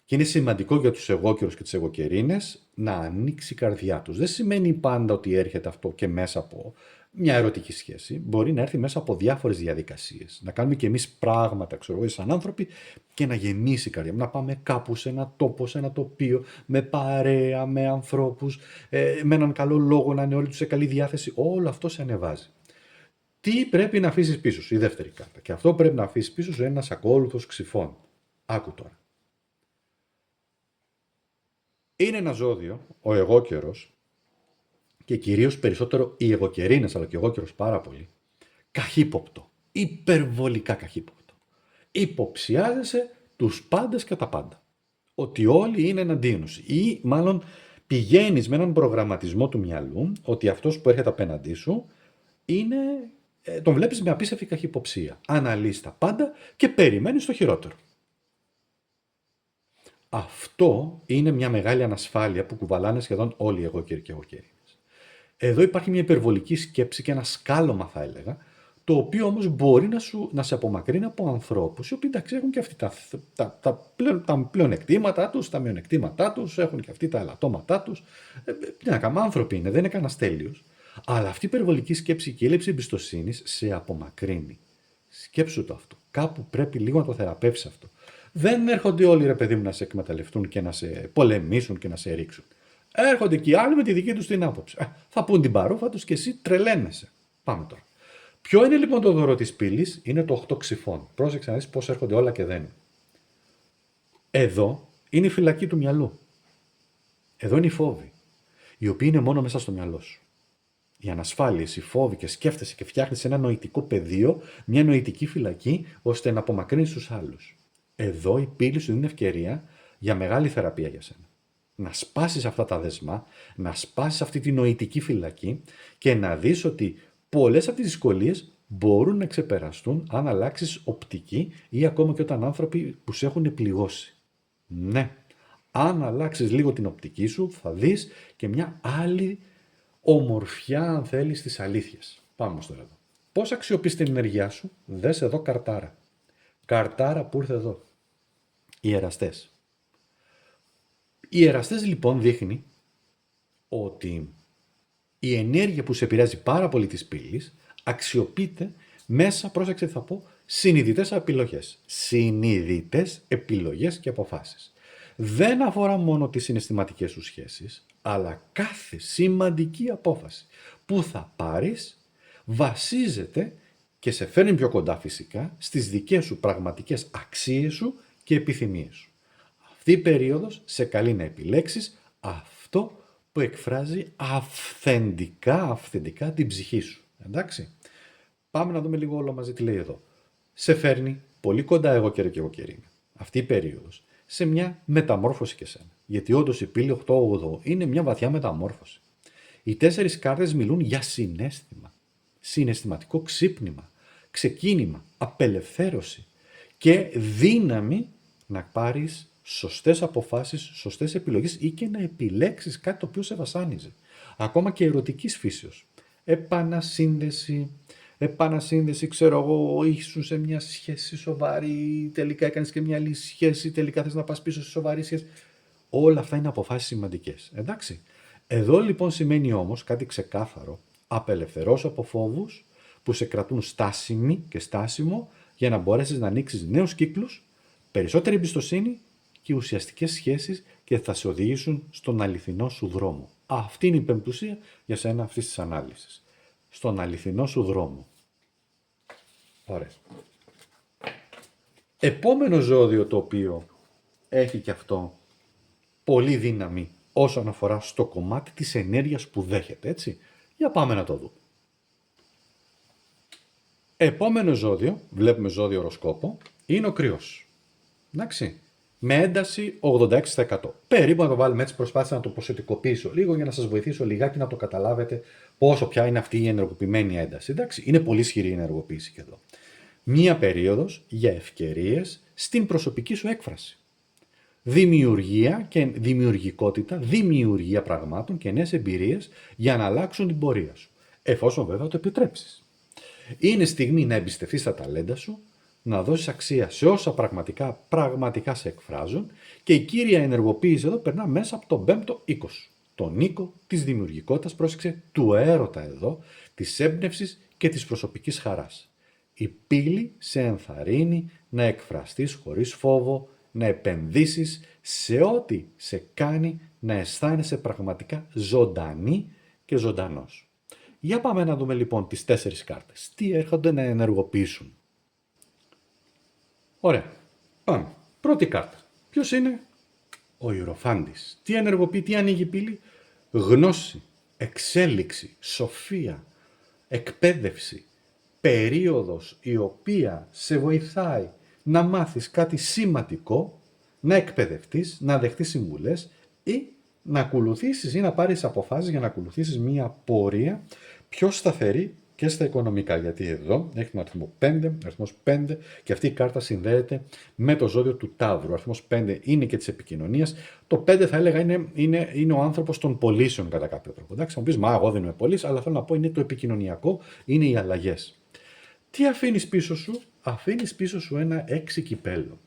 Και είναι σημαντικό για τους εγώκερους και τις εγωκερίνες να ανοίξει η καρδιά τους. Δεν σημαίνει πάντα ότι έρχεται αυτό και μέσα από μια ερωτική σχέση. Μπορεί να έρθει μέσα από διάφορες διαδικασίες. Να κάνουμε και εμείς πράγματα, ξέρω εγώ, σαν άνθρωποι και να γεμίσει η καρδιά. Να πάμε κάπου σε ένα τόπο, σε ένα τοπίο, με παρέα, με ανθρώπους, με έναν καλό λόγο, να είναι όλοι τους σε καλή διάθεση. Όλο αυτό σε ανεβάζει. Τι πρέπει να αφήσεις πίσω σου, η δεύτερη κάρτα. Και αυτό πρέπει να αφήσεις πίσω σου ένας ακόλουθος ξυφών. Άκου τώρα. Είναι ένα ζώδιο, ο εγώκερος, και κυρίως περισσότερο οι εγωκερίνες, αλλά και ο εγώκερος πάρα πολύ, καχύποπτο, υπερβολικά καχύποπτο. Υποψιάζεσαι τους πάντες και τα πάντα. Ότι όλοι είναι εναντίον σου. Ή μάλλον πηγαίνεις με έναν προγραμματισμό του μυαλού, ότι αυτός που έρχεται απέναντί σου είναι, τον βλέπεις με απίστευτη καχυποψία. Αναλύεις τα πάντα και περιμένεις το χειρότερο. Αυτό είναι μια μεγάλη ανασφάλεια που κουβαλάνε σχεδόν όλοι οι εγώκεροι και εγωκερίνες. Εδώ υπάρχει μια υπερβολική σκέψη και ένα σκάλωμα, θα έλεγα, το οποίο όμως μπορεί να σε απομακρύνει από ανθρώπους οι οποίοι εντάξει έχουν και αυτοί τα πλεονεκτήματά τους, τα μειονεκτήματά τους, έχουν και αυτοί τα ελαττώματά τους. Τι να κάνουμε, άνθρωποι είναι, δεν είναι κανένας τέλειος. Αλλά αυτή η υπερβολική σκέψη και η έλλειψη εμπιστοσύνης σε απομακρύνει. Σκέψου το αυτό. Κάπου πρέπει λίγο να το θεραπεύσει αυτό. Δεν έρχονται όλοι, ρε παιδί μου, να σε εκμεταλλευτούν και να σε πολεμήσουν και να σε ρίξουν. Έρχονται και οι άλλοι με τη δική τους την άποψη. Θα πούν την παρούφα τους και εσύ τρελαίνεσαι. Πάμε τώρα. Ποιο είναι λοιπόν το δώρο της πύλης? Είναι το 8 ξυφών. Πρόσεξε να δεις πώς έρχονται όλα και δένουν. Εδώ είναι η φυλακή του μυαλού. Εδώ είναι οι φόβοι, οι οποίοι είναι μόνο μέσα στο μυαλό σου. Οι ανασφάλειες, οι φόβοι και σκέφτεσαι και φτιάχνεις ένα νοητικό πεδίο, μια νοητική φυλακή, ώστε να απομακρύνεις τους άλλους. Εδώ η πύλη σου δίνει ευκαιρία για μεγάλη θεραπεία για σένα. Να σπάσεις αυτά τα δεσμά, να σπάσεις αυτή τη νοητική φυλακή και να δεις ότι πολλές από τις δυσκολίες μπορούν να ξεπεραστούν αν αλλάξεις οπτική ή ακόμα και όταν άνθρωποι που σε έχουν πληγώσει. Ναι, αν αλλάξεις λίγο την οπτική σου θα δεις και μια άλλη ομορφιά, αν θέλεις, της αλήθειας. Πάμε τώρα εδώ. Πώς αξιοποιείς την ενέργειά σου? Δες εδώ καρτάρα. Καρτάρα που ήρθε εδώ. Οι εραστές. Οι εραστές λοιπόν δείχνει ότι η ενέργεια που σε επηρεάζει πάρα πολύ της πύλης αξιοποιείται μέσα, πρόσεξε τι θα πω, συνειδητές επιλογές. Συνειδητές επιλογές και αποφάσεις. Δεν αφορά μόνο τις συναισθηματικές σου σχέσεις, αλλά κάθε σημαντική απόφαση που θα πάρεις βασίζεται και σε φέρνει πιο κοντά φυσικά στις δικές σου πραγματικές αξίες σου και επιθυμίες σου. Αυτή η περίοδος σε καλεί να επιλέξεις αυτό που εκφράζει αυθεντικά την ψυχή σου. Εντάξει. Πάμε να δούμε λίγο όλο μαζί τι λέει εδώ. Σε φέρνει πολύ κοντά εγώ και εγωκερίνα. Αυτή η περίοδος σε μια μεταμόρφωση και σένα. Γιατί όντως η πύλη 8-8 είναι μια βαθιά μεταμόρφωση. Οι 4 κάρτες μιλούν για συναίσθημα, συναισθηματικό ξύπνημα, ξεκίνημα, απελευθέρωση και δύναμη να πάρεις σωστές αποφάσεις, σωστές επιλογές ή και να επιλέξεις κάτι το οποίο σε βασάνιζε. Ακόμα και ερωτικής φύσεως. Επανασύνδεση, επανασύνδεση, ξέρω εγώ, ήσουν σε μια σχέση σοβαρή, τελικά έκανες και μια άλλη σχέση, τελικά θες να πας πίσω σε σοβαρή σχέση. Όλα αυτά είναι αποφάσεις σημαντικές, εντάξει. Εδώ λοιπόν σημαίνει όμως κάτι ξεκάθαρο, απελευθερώσου από φόβους που σε κρατούν στάσιμη και στάσιμο για να μπορέσεις να ανοίξεις νέους κύκλους, περισσότερη εμπιστοσύνη και ουσιαστικές σχέσεις και θα σε οδηγήσουν στον αληθινό σου δρόμο. Αυτή είναι η πεμπτουσία για σένα αυτής της ανάλυσης. Στον αληθινό σου δρόμο. Ωραία. Επόμενο ζώδιο το οποίο έχει και αυτό πολύ δύναμη όσον αφορά στο κομμάτι της ενέργειας που δέχεται, έτσι. Για πάμε να το δούμε. Επόμενο ζώδιο, βλέπουμε ζώδιο οροσκόπο, είναι ο Κρυός. Εντάξει. Με ένταση 86%. Περίπου να το βάλουμε έτσι, προσπάθησα να το ποσοτικοποιήσω λίγο για να σας βοηθήσω λιγάκι να το καταλάβετε πόσο πια είναι αυτή η ενεργοποιημένη ένταση. Εντάξει, είναι πολύ ισχυρή η ενεργοποίηση και εδώ. Μία περίοδος για ευκαιρίες στην προσωπική σου έκφραση. Δημιουργία και δημιουργικότητα, δημιουργία πραγμάτων και νέες εμπειρίες για να αλλάξουν την πορεία σου. Εφόσον βέβαια το επιτρέψεις. Είναι στιγμή να εμπιστευτείς τα ταλέντα σου, να δώσεις αξία σε όσα πραγματικά σε εκφράζουν και η κύρια ενεργοποίηση εδώ περνά μέσα από τον 5ο οίκο. Τον οίκο της δημιουργικότητας, πρόσεξε, του έρωτα εδώ, της έμπνευσης και της προσωπικής χαράς. Η πύλη σε ενθαρρύνει να εκφραστείς χωρίς φόβο, να επενδύσεις σε ό,τι σε κάνει να αισθάνεσαι πραγματικά ζωντανή και ζωντανός. Για πάμε να δούμε λοιπόν τις 4 κάρτες. Τι έρχονται να ενεργοποιήσουν. Ωραία. Πάμε. Πρώτη κάρτα. Ποιος είναι? Ο Ιεροφάντης. Τι ενεργοποιεί, τι ανοίγει η πύλη? Γνώση, εξέλιξη, σοφία, εκπαίδευση. Περίοδος η οποία σε βοηθάει να μάθεις κάτι σημαντικό, να εκπαιδευτείς, να δεχτείς συμβουλές ή να ακολουθήσεις ή να πάρεις αποφάσεις για να ακολουθήσεις μία πορεία πιο σταθερή και στα οικονομικά. Γιατί εδώ έχει τον αριθμό 5, αριθμός 5 και αυτή η κάρτα συνδέεται με το ζώδιο του Ταύρου. Ο αριθμός 5 είναι και της επικοινωνίας. Το 5 θα έλεγα είναι ο άνθρωπος των πωλήσεων κατά κάποιο τρόπο. Εντάξει, θα μου πεις, μα εγώ δεν είμαι πωλής, αλλά θέλω να πω είναι το επικοινωνιακό, είναι οι αλλαγές. Τι αφήνεις πίσω σου? Αφήνεις πίσω σου ένα 6 κυπέλλο.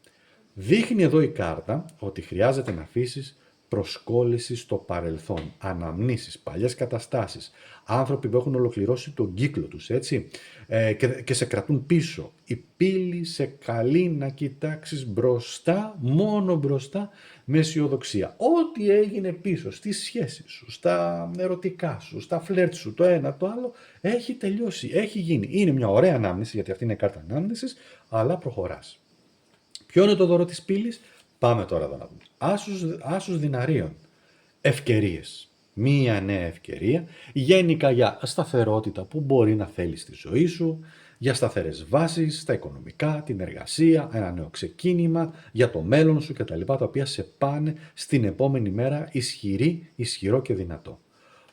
Δείχνει εδώ η κάρτα ότι χρειάζεται να αφήσεις προσκόλληση στο παρελθόν, αναμνήσεις, παλιές καταστάσεις, άνθρωποι που έχουν ολοκληρώσει τον κύκλο τους, έτσι, και σε κρατούν πίσω. Η πύλη σε καλεί να κοιτάξεις μπροστά, μόνο μπροστά, με αισιοδοξία. Ό,τι έγινε πίσω στις σχέσεις σου, στα ερωτικά σου, στα φλερτ σου, το ένα, το άλλο, έχει τελειώσει, έχει γίνει. Είναι μια ωραία ανάμνηση, γιατί αυτή είναι κάρτα ανάμνησης, αλλά προχωράς. Ποιο είναι το δώρο της πύλης? Πάμε τώρα εδώ να δούμε. Άσους δυναρίων. Ευκαιρίες. Μία νέα ευκαιρία, γενικά για σταθερότητα που μπορεί να θέλεις στη ζωή σου, για σταθερές βάσεις, στα οικονομικά, την εργασία, ένα νέο ξεκίνημα, για το μέλλον σου κτλ. Τα οποία σε πάνε στην επόμενη μέρα ισχυρό και δυνατό.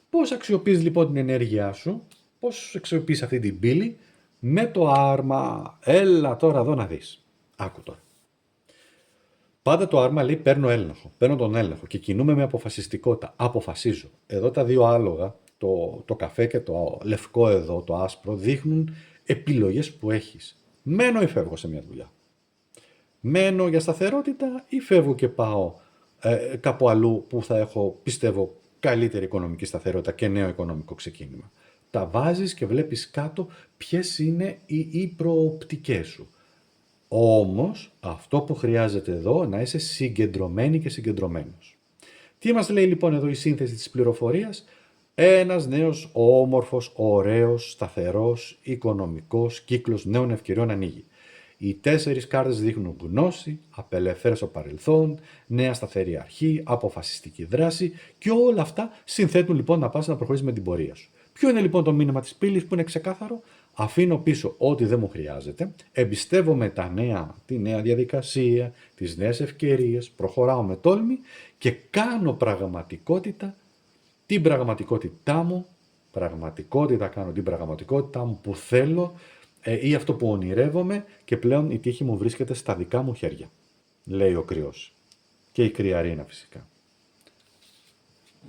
Πώς αξιοποιείς λοιπόν την ενέργειά σου, πώς αξιοποιείς αυτή την πύλη? Με το άρμα. Έλα τώρα εδώ να δεις. Άκου τώρα. Πάντα το άρμα λέει παίρνω τον έλεγχο και κινούμε με αποφασιστικότητα. Αποφασίζω. Εδώ τα δύο άλογα, το καφέ και το λευκό εδώ, το άσπρο, δείχνουν επιλογές που έχεις. Μένω ή φεύγω σε μια δουλειά. Μένω για σταθερότητα ή φεύγω και πάω κάπου αλλού που θα έχω, πιστεύω, καλύτερη οικονομική σταθερότητα και νέο οικονομικό ξεκίνημα. Τα βάζεις και βλέπεις κάτω ποιες είναι οι προοπτικές σου. Όμως, αυτό που χρειάζεται εδώ να είσαι συγκεντρωμένη και συγκεντρωμένος. Τι μας λέει λοιπόν εδώ η σύνθεση της πληροφορίας? Ένας νέος όμορφος, ωραίος, σταθερός, οικονομικός κύκλος νέων ευκαιριών ανοίγει. Οι 4 κάρτες δείχνουν γνώση, απελευθέρωση από παρελθόν, νέα σταθερή αρχή, αποφασιστική δράση και όλα αυτά συνθέτουν λοιπόν να πας να προχωρήσεις με την πορεία σου. Ποιο είναι λοιπόν το μήνυμα της πύλης που είναι ξεκάθαρο? Αφήνω πίσω ό,τι δεν μου χρειάζεται, εμπιστεύομαι τη νέα διαδικασία, τις νέες ευκαιρίες, προχωράω με τόλμη και κάνω πραγματικότητα την πραγματικότητά μου, κάνω την πραγματικότητά μου που θέλω ή αυτό που ονειρεύομαι και πλέον η τύχη μου βρίσκεται στα δικά μου χέρια, λέει ο Κρυός. Και η Κρυαρίνα φυσικά.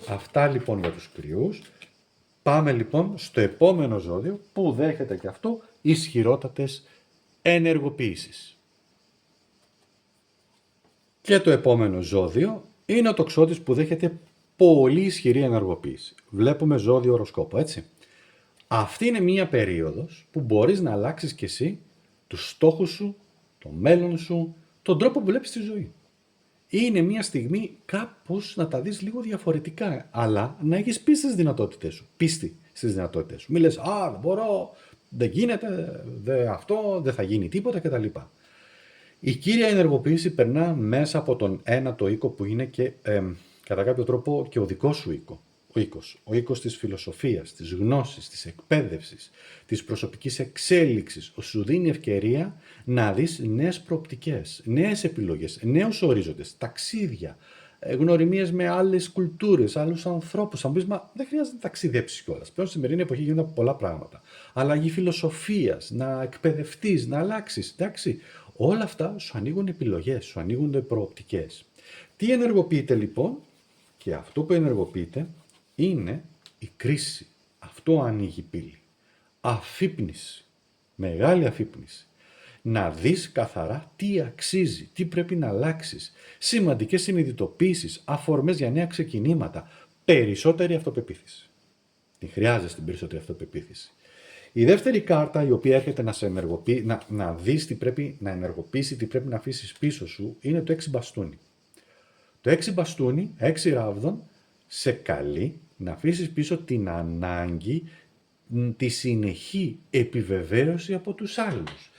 Αυτά λοιπόν για τους Κρυούς. Πάμε λοιπόν στο επόμενο ζώδιο που δέχεται και αυτό ισχυρότατες ενεργοποίησεις. Και το επόμενο ζώδιο είναι ο τοξότης που δέχεται πολύ ισχυρή ενεργοποίηση. Βλέπουμε ζώδιο οροσκόπο, έτσι. Αυτή είναι μία περίοδος που μπορείς να αλλάξεις κι εσύ τους στόχους σου, το μέλλον σου, τον τρόπο που βλέπεις τη ζωή. Είναι μία στιγμή κάπως να τα δεις λίγο διαφορετικά, αλλά να έχεις πίστη στις δυνατότητες σου. Πίστη στις δυνατότητες σου. Μην λες, δεν μπορώ, δεν γίνεται, δεν θα γίνει τίποτα κτλ. Η κύρια ενεργοποίηση περνά μέσα από τον ένατο οίκο που είναι και κατά κάποιο τρόπο και ο δικός σου οίκο. Ο οίκος της φιλοσοφίας, της γνώσης, της εκπαίδευσης, της προσωπικής εξέλιξης. Σου δίνει ευκαιρία να δεις νέες προοπτικές, νέες επιλογές, νέους ορίζοντες, ταξίδια, γνωριμίες με άλλες κουλτούρες, άλλους ανθρώπους. Αν πεις, δεν χρειάζεται να ταξιδέψεις κιόλας. Πλέον στη σημερινή εποχή γίνονται πολλά πράγματα. Αλλαγή φιλοσοφίας, να εκπαιδευτείς, να αλλάξεις. Εντάξει. Όλα αυτά σου ανοίγουν επιλογές, σου ανοίγουν προοπτικές. Τι ενεργοποιείται λοιπόν? Και αυτό που ενεργοποιείται είναι η κρίση. Αυτό ανοίγει πύλη. Αφύπνιση. Μεγάλη αφύπνιση. Να δεις καθαρά τι αξίζει, τι πρέπει να αλλάξεις. Σημαντικές συνειδητοποίησεις, αφορμές για νέα ξεκινήματα. Περισσότερη αυτοπεποίθηση. Την χρειάζεσαι την περισσότερη αυτοπεποίθηση. Η δεύτερη κάρτα, η οποία έρχεται να σε να δεις τι πρέπει να ενεργοποιήσει, τι πρέπει να αφήσεις πίσω σου, είναι το 6 μπαστούνι. Το 6 μπαστούνι, 6 ράβδον, σε καλεί να αφήσεις πίσω την ανάγκη, τη συνεχή επιβεβαίωση από τους άλλους.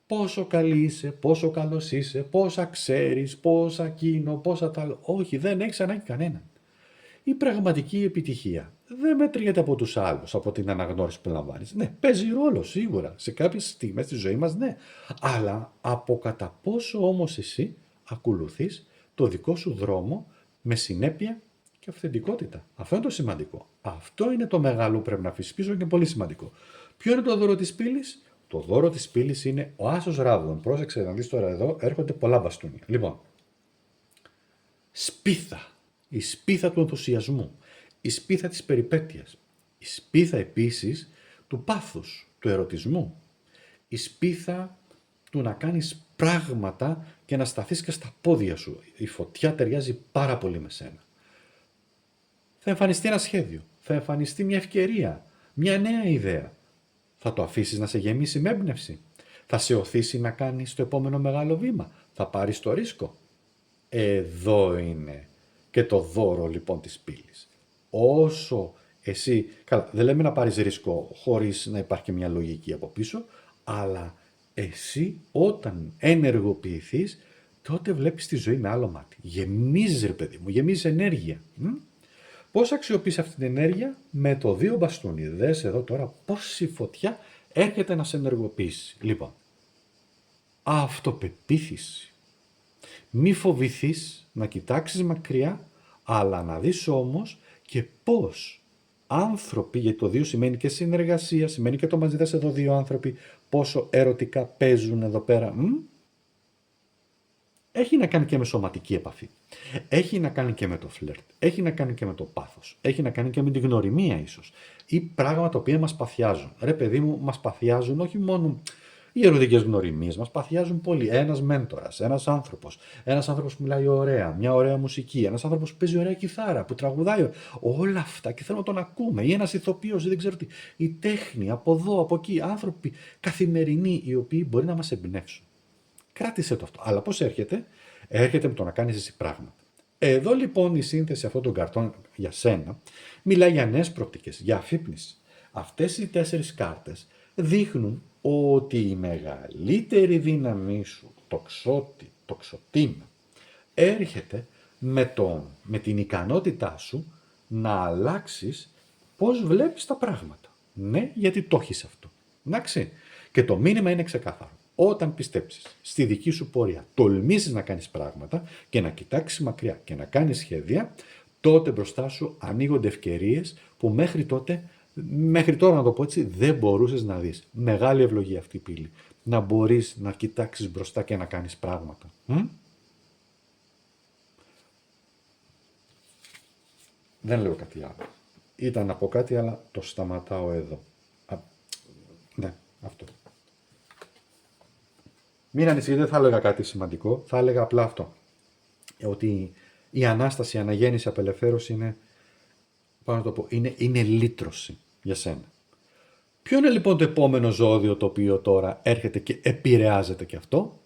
Πόσο καλή είσαι, πόσο καλός είσαι, πόσα ξέρεις, πόσα εκείνο, πόσα τα άλλο. Όχι, δεν έχεις ανάγκη κανέναν. Η πραγματική επιτυχία δεν μετριέται από τους άλλους, από την αναγνώριση που λαμβάνεις. Ναι, παίζει ρόλο σίγουρα, σε κάποιες στιγμές της ζωής μας, ναι. Αλλά από κατά πόσο όμως εσύ ακολουθείς το δικό σου δρόμο με συνέπεια και αυθεντικότητα. Αυτό είναι το σημαντικό. Αυτό είναι το μεγάλο που πρέπει να αφήσεις πίσω και είναι πολύ σημαντικό. Ποιο είναι το δώρο της πύλης? Το δώρο της πύλης είναι ο άσος ράβδων. Πρόσεξε να δεις τώρα εδώ, έρχονται πολλά μπαστούνια. Λοιπόν, σπίθα. Η σπίθα του ενθουσιασμού, η σπίθα της περιπέτειας, η σπίθα επίσης του πάθους, του ερωτισμού, η σπίθα του να κάνεις πράγματα και να σταθείς και στα πόδια σου. Η φωτιά ταιριάζει πάρα πολύ με σένα. Θα εμφανιστεί ένα σχέδιο, θα εμφανιστεί μια ευκαιρία, μια νέα ιδέα. Θα το αφήσεις να σε γεμίσει με έμπνευση, θα σε οθήσει να κάνεις το επόμενο μεγάλο βήμα, θα πάρεις το ρίσκο. Εδώ είναι και το δώρο λοιπόν της πύλης. Όσο εσύ, καλά, δεν λέμε να πάρεις ρίσκο χωρίς να υπάρχει και μια λογική από πίσω, αλλά εσύ όταν ενεργοποιηθείς, τότε βλέπεις τη ζωή με άλλο μάτι. Γεμίζεις ρε παιδί μου, γεμίζεις ενέργεια. Πώς αξιοποιείς αυτή την ενέργεια? Με το 2 μπαστούνι. Δες εδώ τώρα πόση φωτιά έρχεται να σε ενεργοποιήσει. Λοιπόν, αυτοπεποίθηση. Μη φοβηθείς να κοιτάξεις μακριά, αλλά να δεις όμως και πώς άνθρωποι, γιατί το 2 σημαίνει και συνεργασία, σημαίνει και το μαζί δες εδώ 2 άνθρωποι, πόσο ερωτικά παίζουν εδώ πέρα. Έχει να κάνει και με σωματική επαφή. Έχει να κάνει και με το φλερτ. Έχει να κάνει και με το πάθος. Έχει να κάνει και με την γνωριμία ίσως. Ή πράγματα τα οποία μας παθιάζουν. Ρε παιδί μου, μας παθιάζουν όχι μόνο οι ερωτικές γνωριμίες, μας παθιάζουν πολύ. Ένας μέντορας, ένας άνθρωπος που μιλάει ωραία, μια ωραία μουσική, ένας άνθρωπος που παίζει ωραία κιθάρα, που τραγουδάει. Όλα αυτά και θέλουμε να τον ακούμε. Ή ένας ηθοποιός, ή δεν ξέρω τι. Η τέχνη, από εδώ, από εκεί. Άνθρωποι καθημερινοί, οι οποίοι μπορεί να μας εμπνεύσουν. Κράτησε το αυτό. Αλλά πώς έρχεται? Έρχεται με το να κάνεις εσύ πράγματα. Εδώ λοιπόν η σύνθεση αυτών των καρτών για σένα μιλάει για νέες προοπτικές, για αφύπνιση. Αυτές οι 4 κάρτες δείχνουν ότι η μεγαλύτερη δύναμή σου, τοξοτήνα, έρχεται με την ικανότητά σου να αλλάξεις πώς βλέπεις τα πράγματα. Ναι, γιατί το έχεις αυτό. Εντάξει. Και το μήνυμα είναι ξεκάθαρο. Όταν πιστέψεις στη δική σου πορεία, τολμήσεις να κάνεις πράγματα και να κοιτάξεις μακριά και να κάνεις σχέδια, τότε μπροστά σου ανοίγονται ευκαιρίες που μέχρι τώρα να το πω έτσι, δεν μπορούσες να δεις. Μεγάλη ευλογία αυτή η πύλη. Να μπορείς να κοιτάξεις μπροστά και να κάνεις πράγματα. Δεν λέω κάτι άλλο. Ήταν από κάτι, αλλά το σταματάω εδώ. Ναι, αυτό. Μην ανησυχείτε, δεν θα έλεγα κάτι σημαντικό, θα έλεγα απλά αυτό. Ότι η Ανάσταση, η αναγέννηση, η απελευθέρωση είναι, πάνω να το πω, είναι λύτρωση για σένα. Ποιο είναι λοιπόν το επόμενο ζώδιο το οποίο τώρα έρχεται και επηρεάζεται και αυτό?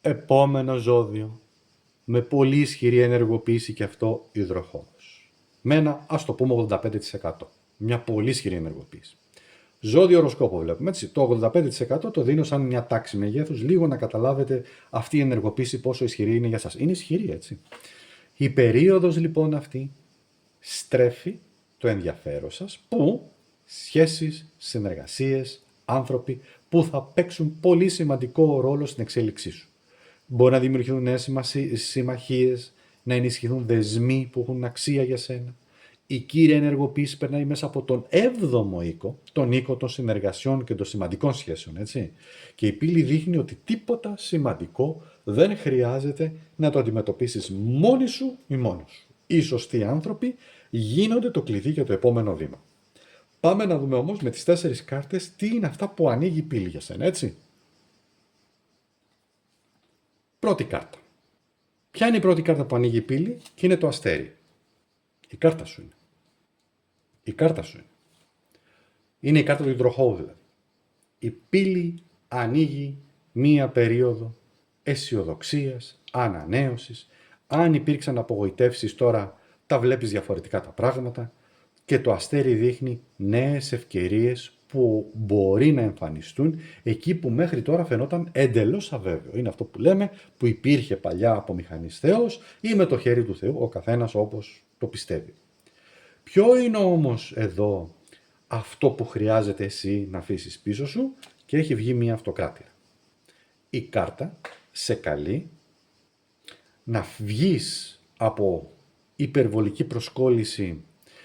Επόμενο ζώδιο με πολύ ισχυρή ενεργοποίηση και αυτό, υδροχόος. Με ένα, ας το πούμε, 85%. Μια πολύ ισχυρή ενεργοποίηση. Ζώδιο οροσκόπο βλέπουμε, έτσι. Το 85% το δίνω σαν μια τάξη μεγέθους, λίγο να καταλάβετε αυτή η ενεργοποίηση πόσο ισχυρή είναι για σας. Είναι ισχυρή, έτσι. Η περίοδος λοιπόν αυτή στρέφει το ενδιαφέρον σας, που σχέσεις, συνεργασίες, άνθρωποι που θα παίξουν πολύ σημαντικό ρόλο στην εξέλιξή σου. Μπορεί να δημιουργηθούν νέες συμμαχίες, να ενισχυθούν δεσμοί που έχουν αξία για σένα. Η κύρια ενεργοποίηση περνάει μέσα από τον 7ο οίκο, τον οίκο των συνεργασιών και των σημαντικών σχέσεων, έτσι. Και η πύλη δείχνει ότι τίποτα σημαντικό δεν χρειάζεται να το αντιμετωπίσεις μόνοι σου ή μόνος σου. Οι σωστοί άνθρωποι γίνονται το κλειδί για το επόμενο βήμα. Πάμε να δούμε όμως με τις 4 κάρτες τι είναι αυτά που ανοίγει η πύλη για σένα, έτσι. Πρώτη κάρτα. Ποια είναι η πρώτη κάρτα που ανοίγει η πύλη? Και είναι το αστέρι. Η κάρτα σου είναι. Η κάρτα σου είναι. Είναι η κάρτα του υδροχόου δηλαδή. Η πύλη ανοίγει μία περίοδο αισιοδοξίας, ανανέωσης. Αν υπήρξαν απογοητεύσεις, τώρα τα βλέπεις διαφορετικά τα πράγματα και το αστέρι δείχνει νέες ευκαιρίες που μπορεί να εμφανιστούν εκεί που μέχρι τώρα φαινόταν εντελώς αβέβαιο. Είναι αυτό που λέμε, που υπήρχε παλιά από μηχανής Θεός ή με το χέρι του Θεού, ο καθένας όπως το πιστεύει. Ποιο είναι όμως εδώ αυτό που χρειάζεται εσύ να αφήσεις πίσω σου? Και έχει βγει μία αυτοκράτηρα. Η κάρτα σε καλεί να βγεις από υπερβολική προσκόλληση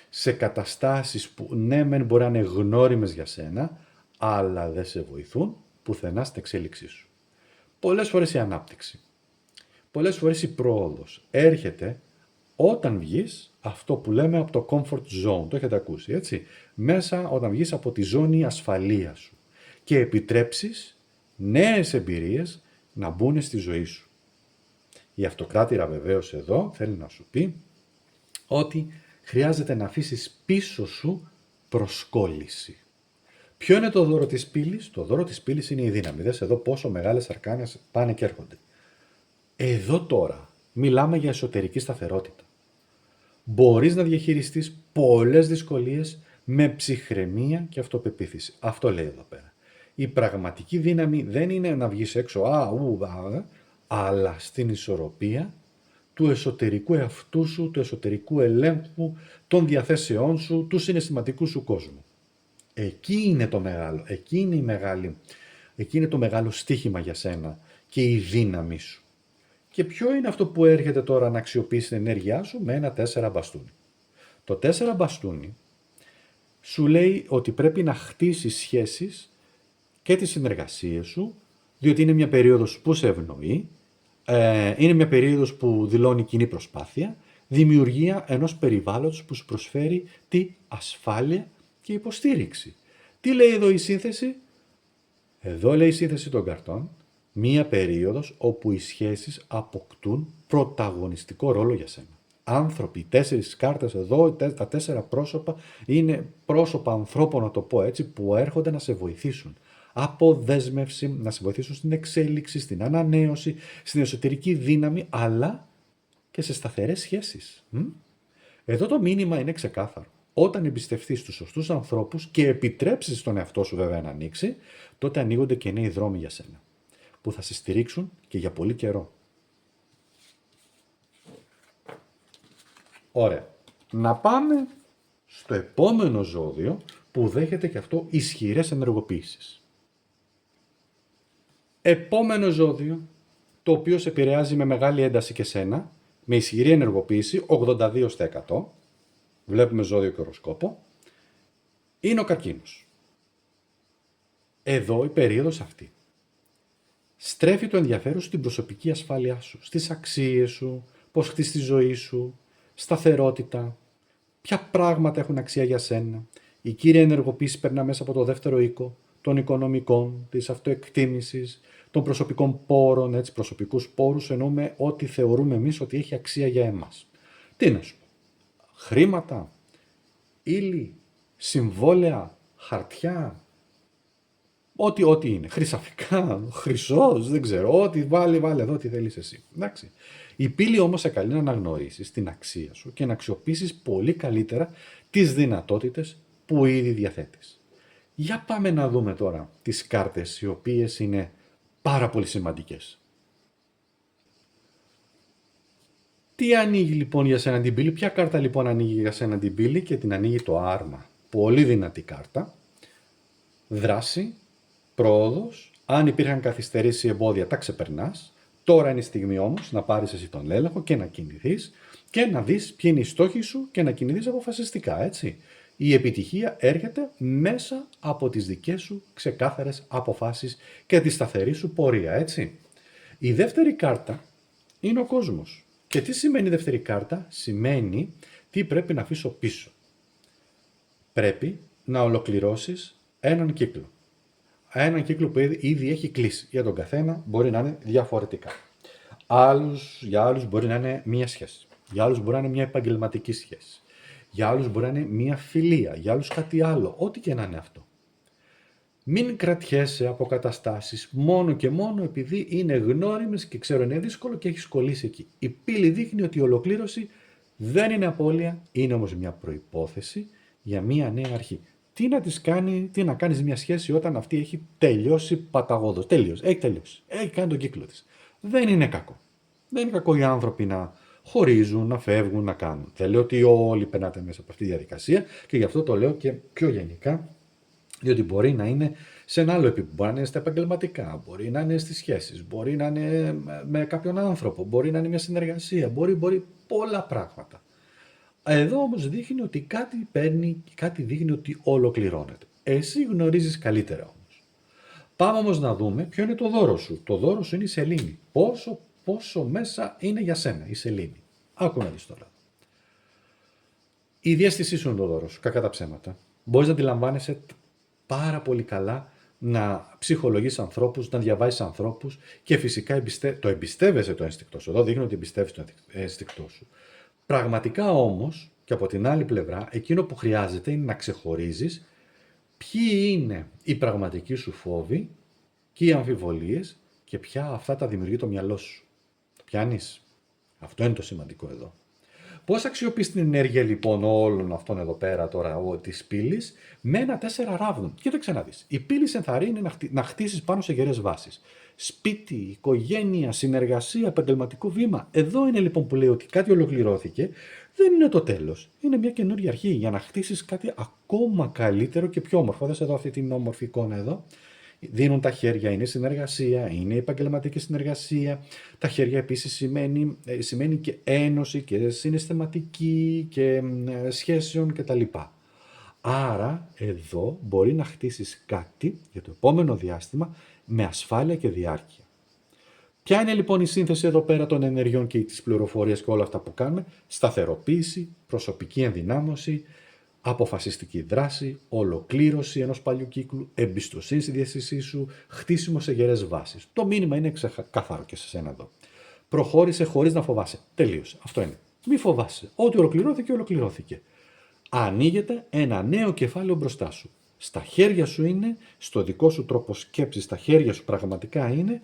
σε καταστάσεις που ναι μεν μπορεί να είναι γνώριμες για σένα, αλλά δεν σε βοηθούν πουθενά στην εξέλιξή σου. Πολλές φορές η ανάπτυξη, πολλές φορές η πρόοδος έρχεται όταν βγεις αυτό που λέμε από το comfort zone, το έχετε ακούσει, έτσι, μέσα όταν βγεις από τη ζώνη ασφαλείας σου και επιτρέψεις νέες εμπειρίες να μπουν στη ζωή σου. Η αυτοκράτηρα βεβαίως εδώ θέλει να σου πει ότι χρειάζεται να αφήσεις πίσω σου προσκόλληση. Ποιο είναι το δώρο της πύλης? Το δώρο της πύλης είναι η δύναμη. Δες εδώ πόσο μεγάλες αρκάνες πάνε και έρχονται. Εδώ τώρα μιλάμε για εσωτερική σταθερότητα. Μπορείς να διαχειριστείς πολλές δυσκολίες με ψυχραιμία και αυτοπεποίθηση. Αυτό λέει εδώ πέρα. Η πραγματική δύναμη δεν είναι να βγεις έξω, αλλά στην ισορροπία του εσωτερικού εαυτού σου, του εσωτερικού ελέγχου, των διαθέσεών σου, του συναισθηματικού σου κόσμου. Εκεί είναι το μεγάλο, εκεί είναι το μεγάλο στίχημα για σένα και η δύναμη σου. Και ποιο είναι αυτό που έρχεται τώρα να αξιοποιήσει την ενέργειά σου? Με ένα 4 μπαστούνι. Το 4 μπαστούνι σου λέει ότι πρέπει να χτίσεις σχέσεις και τις συνεργασίες σου, διότι είναι μια περίοδος που σε ευνοεί, είναι μια περίοδος που δηλώνει κοινή προσπάθεια, δημιουργία ενός περιβάλλοντος που σου προσφέρει τη ασφάλεια και υποστήριξη. Τι λέει εδώ η σύνθεση? Εδώ λέει η σύνθεση των καρτών, μία περίοδος όπου οι σχέσεις αποκτούν πρωταγωνιστικό ρόλο για σένα. Άνθρωποι, 4 κάρτες εδώ, τα 4 πρόσωπα είναι πρόσωπα ανθρώπων, να το πω έτσι, που έρχονται να σε βοηθήσουν. Αποδέσμευση, να σε βοηθήσουν στην εξέλιξη, στην ανανέωση, στην εσωτερική δύναμη, αλλά και σε σταθερές σχέσεις. Εδώ το μήνυμα είναι ξεκάθαρο. Όταν εμπιστευτείς τους σωστούς ανθρώπους και επιτρέψεις τον εαυτό σου βέβαια να ανοίξει, τότε ανοίγονται και νέοι δρόμοι για σένα, που θα σε στηρίξουν και για πολύ καιρό. Ωραία. Να πάμε στο επόμενο ζώδιο που δέχεται και αυτό ισχυρές ενεργοποίησεις. Επόμενο ζώδιο, το οποίο σε επηρεάζει με μεγάλη ένταση και σένα, με ισχυρή ενεργοποίηση, 82%, βλέπουμε ζώδιο και οροσκόπο, είναι ο καρκίνος. Εδώ η περίοδος αυτή στρέφει το ενδιαφέρον στην προσωπική ασφάλειά σου, στις αξίες σου, πώς χτίσεις τη ζωή σου, σταθερότητα, ποια πράγματα έχουν αξία για σένα. Η κύρια ενεργοποίηση περνά μέσα από το δεύτερο οίκο των οικονομικών, της αυτοεκτίμησης, των προσωπικών πόρων, έτσι, προσωπικούς πόρους, εννοούμε ό,τι θεωρούμε εμείς ότι έχει αξία για εμάς. Τι να σου πω, χρήματα, ύλη, συμβόλαια, χαρτιά, ό,τι είναι, χρυσαφικά, χρυσός, δεν ξέρω, ό,τι βάλε εδώ, τι θέλεις εσύ. Εντάξει. Η πύλη όμως σε καλεί να αναγνωρίσεις την αξία σου και να αξιοποιήσεις πολύ καλύτερα τις δυνατότητες που ήδη διαθέτεις. Για πάμε να δούμε τώρα τις κάρτες, οι οποίες είναι πάρα πολύ σημαντικές. Τι ανοίγει λοιπόν για σένα την πύλη, ποια κάρτα λοιπόν ανοίγει για σένα την πύλη και την ανοίγει το άρμα. Πολύ δυνατή κάρτα. Δράση, πρόοδος, αν υπήρχαν καθυστερήσεις ή εμπόδια τα ξεπερνάς. Τώρα είναι η στιγμή όμως να πάρεις εσύ τον έλεγχο και να κινηθείς και να δεις ποιοι είναι οι στόχοι σου και να κινηθείς αποφασιστικά, έτσι. Η επιτυχία έρχεται μέσα από τις δικές σου ξεκάθαρες αποφάσεις και τη σταθερή σου πορεία, έτσι. Η δεύτερη κάρτα είναι ο κόσμος. Και τι σημαίνει η δεύτερη κάρτα? Σημαίνει τι πρέπει να αφήσω πίσω. Πρέπει να ολοκληρώσεις έναν κύκλο. Έναν κύκλο που ήδη έχει κλείσει. Για τον καθένα μπορεί να είναι διαφορετικά. Για άλλους μπορεί να είναι μία σχέση. Για άλλους μπορεί να είναι μια επαγγελματική σχέση. Για άλλους μπορεί να είναι μία φιλία. Για άλλους κάτι άλλο. Ό,τι και να είναι αυτό. Μην κρατιέσαι από καταστάσεις μόνο και μόνο επειδή είναι γνώριμες και ξέρω είναι δύσκολο και έχεις κολλήσει εκεί. Η πύλη δείχνει ότι η ολοκλήρωση δεν είναι απώλεια, είναι όμως μια προϋπόθεση για μια νέα αρχή. Τι να κάνεις μια σχέση όταν αυτή έχει τελειώσει παταγώδως. Έχει τελειώσει. Έχει κάνει τον κύκλο της. Δεν είναι κακό. Δεν είναι κακό οι άνθρωποι να χωρίζουν, να φεύγουν, να κάνουν. Δεν λέω ότι όλοι περνάτε μέσα από αυτή τη διαδικασία και γι' αυτό το λέω και πιο γενικά. Διότι μπορεί να είναι σε ένα άλλο επίπεδο, μπορεί να είναι στα επαγγελματικά, μπορεί να είναι στις σχέσεις, μπορεί να είναι με κάποιον άνθρωπο, μπορεί να είναι μια συνεργασία, μπορεί πολλά πράγματα. Εδώ όμως δείχνει ότι κάτι παίρνει, κάτι δείχνει ότι ολοκληρώνεται. Εσύ γνωρίζεις καλύτερα όμως. Πάμε όμως να δούμε ποιο είναι το δώρο σου. Το δώρο σου είναι η σελήνη. Πόσο μέσα είναι για σένα η σελήνη. Άκου να δεις τώρα. Η διαίσθησή σου είναι το δώρο σου, κακά τα ψέματα. Μπορείς να αντιλαμβάνεσαι πάρα πολύ καλά, να ψυχολογείς ανθρώπους, να διαβάζεις ανθρώπους και φυσικά το εμπιστεύεσαι το ένστικτό σου. Εδώ δείχνει ότι εμπιστεύεσαι το ένστικτό σου. Πραγματικά όμως, και από την άλλη πλευρά, εκείνο που χρειάζεται είναι να ξεχωρίζεις ποιοι είναι οι πραγματικοί σου φόβοι και οι αμφιβολίες και ποια αυτά τα δημιουργεί το μυαλό σου. Το πιάνεις? Αυτό είναι το σημαντικό εδώ. Πώς αξιοποιείς την ενέργεια λοιπόν όλων αυτών εδώ πέρα τώρα της πύλης με ένα 4 ράβδον? Κοίταξε να δεις. Η πύλη σε ενθαρρύνει να χτίσεις πάνω σε γερές βάσεις. Σπίτι, οικογένεια, συνεργασία, επαγγελματικό βήμα. Εδώ είναι λοιπόν που λέει ότι κάτι ολοκληρώθηκε. Δεν είναι το τέλος. Είναι μια καινούργια αρχή για να χτίσεις κάτι ακόμα καλύτερο και πιο όμορφο. Δες εδώ αυτή την όμορφη εικόνα εδώ. Δίνουν τα χέρια, είναι συνεργασία, είναι επαγγελματική συνεργασία. Τα χέρια επίσης σημαίνει και ένωση και συναισθηματική και σχέσεων κτλ. Άρα εδώ μπορεί να χτίσεις κάτι για το επόμενο διάστημα με ασφάλεια και διάρκεια. Ποια είναι λοιπόν η σύνθεση εδώ πέρα των ενεργειών και της πληροφορίας και όλα αυτά που κάνουμε? Σταθεροποίηση, προσωπική ενδυνάμωση, αποφασιστική δράση, ολοκλήρωση ενός παλιού κύκλου, εμπιστοσύνη στη διαίσθησή σου, χτίσιμο σε γερές βάσεις. Το μήνυμα είναι καθαρό και σε σένα εδώ. Προχώρησε χωρίς να φοβάσαι. Τελείωσε. Αυτό είναι. Μη φοβάσαι. Ό,τι ολοκληρώθηκε, ολοκληρώθηκε. Ανοίγεται ένα νέο κεφάλαιο μπροστά σου. Στα χέρια σου είναι, στο δικό σου τρόπο σκέψης, στα χέρια σου πραγματικά είναι,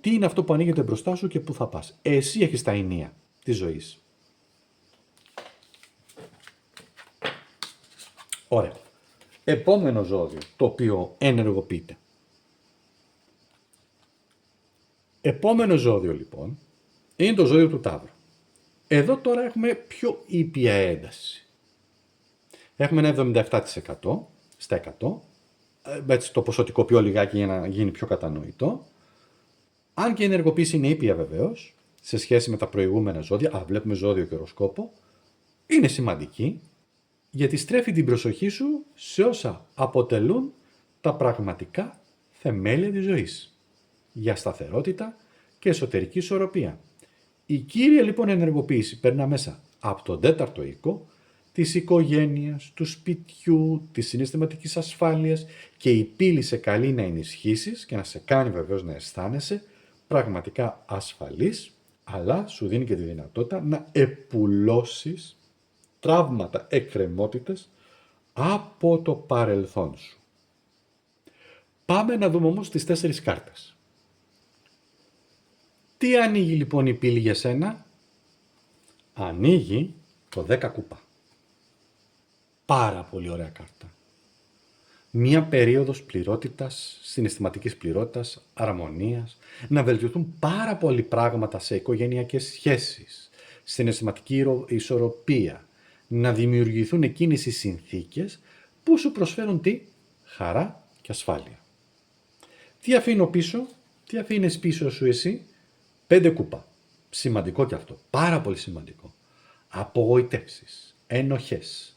τι είναι αυτό που ανοίγεται μπροστά σου και πού θα πας. Εσύ έχεις τα ενία της ζωής. Ωραία. Επόμενο ζώδιο το οποίο ενεργοποιείται. Επόμενο ζώδιο λοιπόν είναι το ζώδιο του Ταύρου. Εδώ τώρα έχουμε πιο ήπια ένταση. Έχουμε ένα 77% στα 100. Έτσι το ποσοτικοποιώ λιγάκι για να γίνει πιο κατανοητό. Αν και η ενεργοποίηση είναι ήπια βεβαίως, σε σχέση με τα προηγούμενα ζώδια, βλέπουμε ζώδιο και οροσκόπο, είναι σημαντική, γιατί στρέφει την προσοχή σου σε όσα αποτελούν τα πραγματικά θεμέλια της ζωής, για σταθερότητα και εσωτερική ισορροπία. Η κύρια λοιπόν ενεργοποίηση περνά μέσα από τον 4ο οίκο της οικογένειας, του σπιτιού, της συναισθηματικής ασφάλειας και η πύλη σε καλεί να ενισχύσεις και να σε κάνει βεβαίως να αισθάνεσαι πραγματικά ασφαλής, αλλά σου δίνει και τη δυνατότητα να επουλώσεις τραύματα, εκκρεμότητες από το παρελθόν σου. Πάμε να δούμε όμως τις 4 κάρτες. Τι ανοίγει λοιπόν η πύλη για σένα? Ανοίγει το 10 κούπα. Πάρα πολύ ωραία κάρτα. Μία περίοδος πληρότητας, συναισθηματικής πληρότητας, αρμονίας, να βελτιωθούν πάρα πολλοί πράγματα σε οικογενειακές σχέσεις, συναισθηματική ισορροπία, να δημιουργηθούν εκείνες οι συνθήκες που σου προσφέρουν τι? Χαρά και ασφάλεια. Τι αφήνω πίσω? Τι αφήνεις πίσω σου εσύ? 5 κούπα. Σημαντικό και αυτό. Πάρα πολύ σημαντικό. Απογοητεύσεις, ενοχές,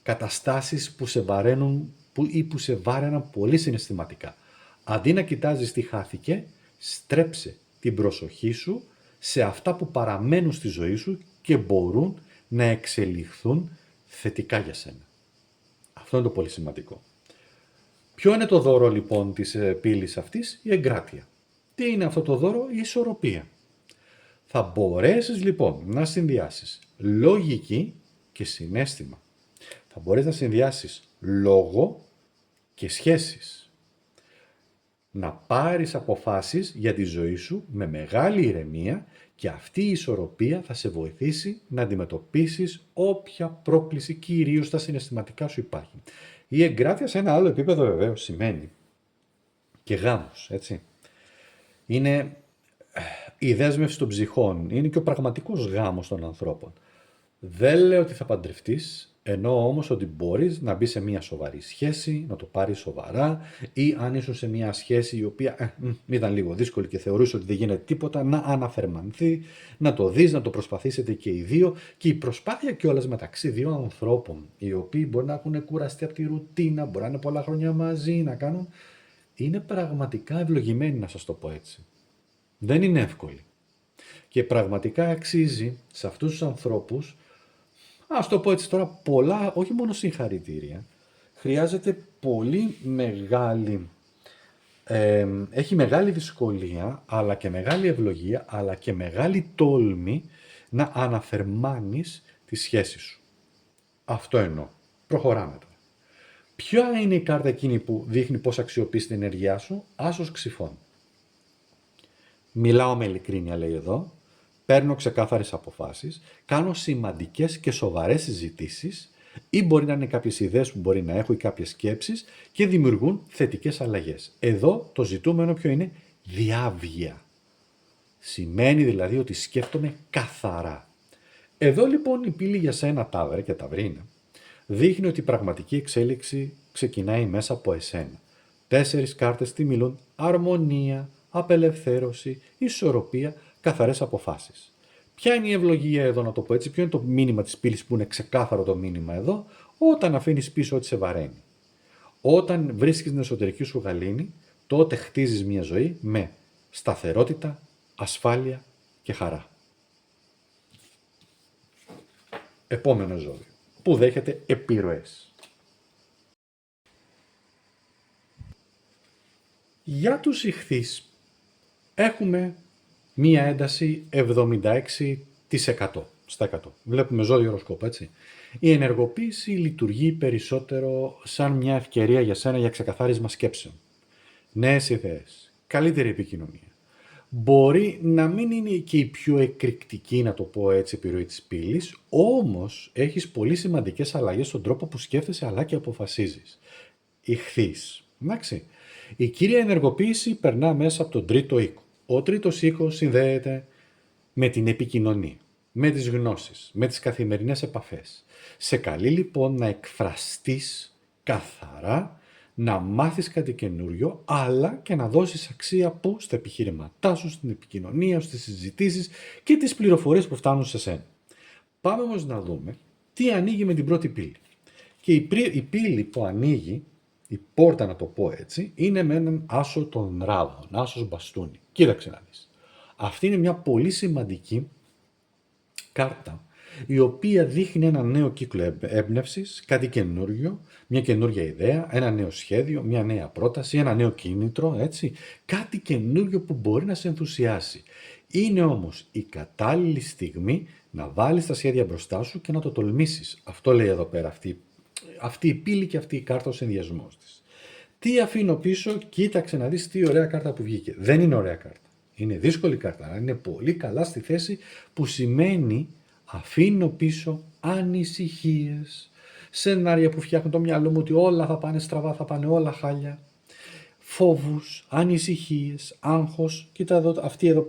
καταστάσεις που σε βαραίνουν ή που σε βάραιναν πολύ συναισθηματικά. Αντί να κοιτάζεις τι χάθηκε, στρέψε την προσοχή σου σε αυτά που παραμένουν στη ζωή σου και μπορούν να εξελιχθούν θετικά για σένα. Αυτό είναι το πολύ σημαντικό. Ποιο είναι το δώρο λοιπόν της πύλης αυτής? Η εγκράτεια. Τι είναι αυτό το δώρο? Η ισορροπία. Θα μπορέσεις λοιπόν να συνδυάσεις λογική και συναίσθημα. Θα μπορείς να συνδυάσεις λόγο και σχέσεις. Να πάρεις αποφάσεις για τη ζωή σου με μεγάλη ηρεμία και αυτή η ισορροπία θα σε βοηθήσει να αντιμετωπίσεις όποια πρόκληση κυρίως στα συναισθηματικά σου υπάρχει. Η εγκράτεια σε ένα άλλο επίπεδο βεβαίως σημαίνει και γάμος, έτσι. Είναι η δέσμευση των ψυχών, είναι και ο πραγματικός γάμος των ανθρώπων. Δεν λέω ότι θα παντρευτείς, εννοώ όμως ότι μπορείς να μπεις σε μια σοβαρή σχέση, να το πάρεις σοβαρά ή αν ήσουν σε μια σχέση η οποία ήταν λίγο δύσκολη και θεωρούσε ότι δεν γίνεται τίποτα, να αναφερμανθεί, να το δεις, να το προσπαθήσετε και οι δύο και η προσπάθεια κιόλας μεταξύ δύο ανθρώπων οι οποίοι μπορεί να έχουν κουραστεί από τη ρουτίνα, μπορεί να είναι πολλά χρόνια μαζί, να κάνουν, είναι πραγματικά ευλογημένοι, να σας το πω έτσι. Δεν είναι εύκολη. Και πραγματικά αξίζει σε αυτούς τους ανθρώπους, ας το πω έτσι τώρα, πολλά, όχι μόνο συγχαρητήρια, χρειάζεται πολύ μεγάλη, έχει μεγάλη δυσκολία, αλλά και μεγάλη ευλογία, αλλά και μεγάλη τόλμη να αναφερμάνεις τη σχέση σου. Αυτό εννοώ. Προχωράμε τώρα. Ποια είναι η κάρτα εκείνη που δείχνει πώς αξιοποιείς την ενέργειά σου? Άσος ξυφών. Μιλάω με ειλικρίνεια, λέει εδώ, παίρνω ξεκάθαρες αποφάσεις, κάνω σημαντικές και σοβαρές συζητήσεις ή μπορεί να είναι κάποιες ιδέες που μπορεί να έχω ή κάποιες σκέψεις και δημιουργούν θετικές αλλαγές. Εδώ το ζητούμενο ποιο είναι? Διάβγεια. Σημαίνει δηλαδή ότι σκέφτομαι καθαρά. Εδώ λοιπόν η πύλη για σένα, Ταύρε και Ταυρίνα, δείχνει ότι η πραγματική εξέλιξη ξεκινάει μέσα από εσένα. 4 κάρτες τι μιλούν? Αρμονία, απελευθέρωση, ισορροπία, καθαρές αποφάσεις. Ποια είναι η ευλογία εδώ, να το πω έτσι? Ποιο είναι το μήνυμα της πύλης που είναι ξεκάθαρο το μήνυμα εδώ? Όταν αφήνεις πίσω ό,τι σε βαραίνει. Όταν βρίσκεις την εσωτερική σου γαλήνη, τότε χτίζεις μια ζωή με σταθερότητα, ασφάλεια και χαρά. Επόμενο ζώδιο που δέχεται επιρροές. Για τους Ιχθύς έχουμε μία ένταση 76% στα 100. Βλέπουμε ζώδιο οροσκόπο, έτσι. Η ενεργοποίηση λειτουργεί περισσότερο σαν μια ευκαιρία για σένα για ξεκαθάρισμα σκέψεων. Νέες ιδέες, καλύτερη επικοινωνία. Μπορεί να μην είναι και η πιο εκρηκτική, να το πω έτσι, επιρροή της πύλης, όμως έχεις πολύ σημαντικές αλλαγές στον τρόπο που σκέφτεσαι αλλά και αποφασίζεις. Ιχθύς, εντάξει. Η κύρια ενεργοποίηση περνά μέσα από τον τρίτο οίκο. Ο τρίτος οίκος συνδέεται με την επικοινωνία, με τις γνώσεις, με τις καθημερινές επαφές. Σε καλεί λοιπόν να εκφραστείς καθαρά, να μάθεις κάτι καινούριο, αλλά και να δώσεις αξία που στα επιχειρηματά σου, στην επικοινωνία, στις συζητήσεις και τις πληροφορίες που φτάνουν σε σένα. Πάμε όμως να δούμε τι ανοίγει με την πρώτη πύλη. Και η πύλη που ανοίγει, η πόρτα να το πω έτσι, είναι με έναν άσο των ράβων, άσος μπαστούνι. Κοίταξε να δεις. Αυτή είναι μια πολύ σημαντική κάρτα, η οποία δείχνει ένα νέο κύκλο έμπνευσης, κάτι καινούργιο, μια καινούργια ιδέα, ένα νέο σχέδιο, μια νέα πρόταση, ένα νέο κίνητρο, έτσι, κάτι καινούργιο που μπορεί να σε ενθουσιάσει. Είναι όμως η κατάλληλη στιγμή να βάλεις τα σχέδια μπροστά σου και να το τολμήσεις. Αυτό λέει εδώ πέρα αυτή η πύλη και αυτή η κάρτα, ο συνδυασμός της. Τι αφήνω πίσω, κοίταξε να δεις τι ωραία κάρτα που βγήκε. Δεν είναι ωραία κάρτα. Είναι δύσκολη κάρτα, αλλά είναι πολύ καλά στη θέση που σημαίνει αφήνω πίσω ανησυχίες, σενάρια που φτιάχνουν το μυαλό μου ότι όλα θα πάνε στραβά, θα πάνε όλα χάλια, φόβους, ανησυχίες, άγχος. Κοίτα εδώ, αυτή εδώ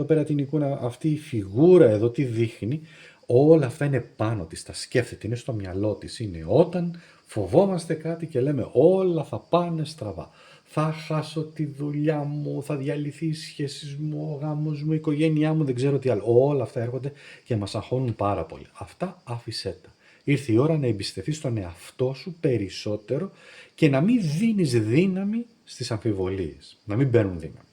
πέρα την εικόνα, αυτή η φιγούρα εδώ τι δείχνει. Όλα αυτά είναι πάνω της, τα σκέφτεται, είναι στο μυαλό της. Είναι όταν φοβόμαστε κάτι και λέμε όλα θα πάνε στραβά. Θα χάσω τη δουλειά μου, θα διαλυθεί οι σχέσεις μου, ο γάμος μου, η οικογένειά μου, δεν ξέρω τι άλλο. Όλα αυτά έρχονται και μας αγχώνουν πάρα πολύ. Αυτά άφησέ τα. Ήρθε η ώρα να εμπιστευτείς τον εαυτό σου περισσότερο και να μην δίνεις δύναμη στις αμφιβολίες. Να μην παίρνουν δύναμη.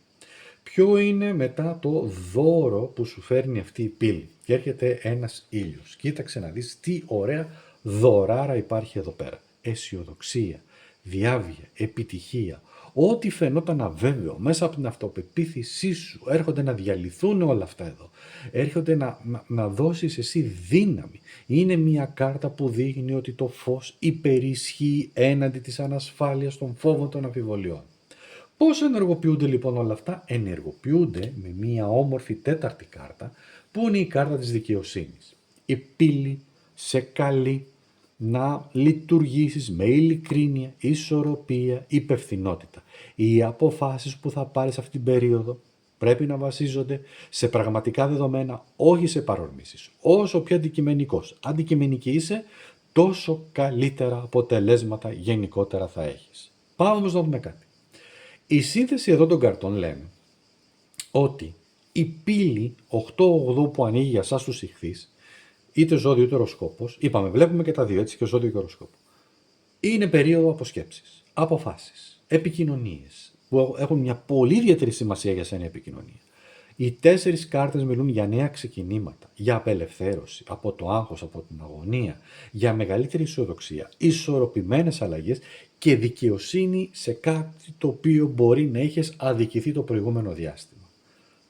Ποιο είναι μετά το δώρο που σου φέρνει αυτή η πύλη? Και έρχεται ένας ήλιος. Κοίταξε να δεις τι ωραία δωράρα υπάρχει εδώ πέρα. Αισιοδοξία, διάβγεια, επιτυχία. Ό,τι φαινόταν αβέβαιο μέσα από την αυτοπεποίθησή σου έρχονται να διαλυθούν όλα αυτά εδώ. Έρχονται να δώσεις εσύ δύναμη. Είναι μια κάρτα που δείχνει ότι το φως υπερισχύει έναντι της ανασφάλειας, των φόβων, των αμφιβολιών. Πώς ενεργοποιούνται λοιπόν όλα αυτά? Ενεργοποιούνται με μια όμορφη τέταρτη κάρτα που είναι η κάρτα της δικαιοσύνης. Η πύλη σε καλεί να λειτουργήσεις με ειλικρίνεια, ισορροπία, υπευθυνότητα. Οι αποφάσεις που θα πάρεις αυτή την περίοδο πρέπει να βασίζονται σε πραγματικά δεδομένα, όχι σε παρορμήσεις. Όσο πιο αντικειμενική είσαι, τόσο καλύτερα αποτελέσματα γενικότερα θα έχεις. Πάμε όμως να δούμε κάτι. Η σύνθεση εδώ των καρτών λένε ότι η πύλη 8-8 που ανοίγει για εσάς τους ιχθύς, είτε ζώδιο είτε οροσκόπος, είπαμε βλέπουμε και τα δύο, έτσι, και ζώδιο και οροσκόπο, είναι περίοδο αποσκέψεις, αποφάσεις, επικοινωνίες που έχουν μια πολύ ιδιαίτερη σημασία για σένα επικοινωνία. Οι 4 κάρτες μιλούν για νέα ξεκινήματα, για απελευθέρωση από το άγχος, από την αγωνία, για μεγαλύτερη αισιοδοξία, ισορροπημένες αλλαγές και δικαιοσύνη σε κάτι το οποίο μπορεί να έχεις αδικηθεί το προηγούμενο διάστημα.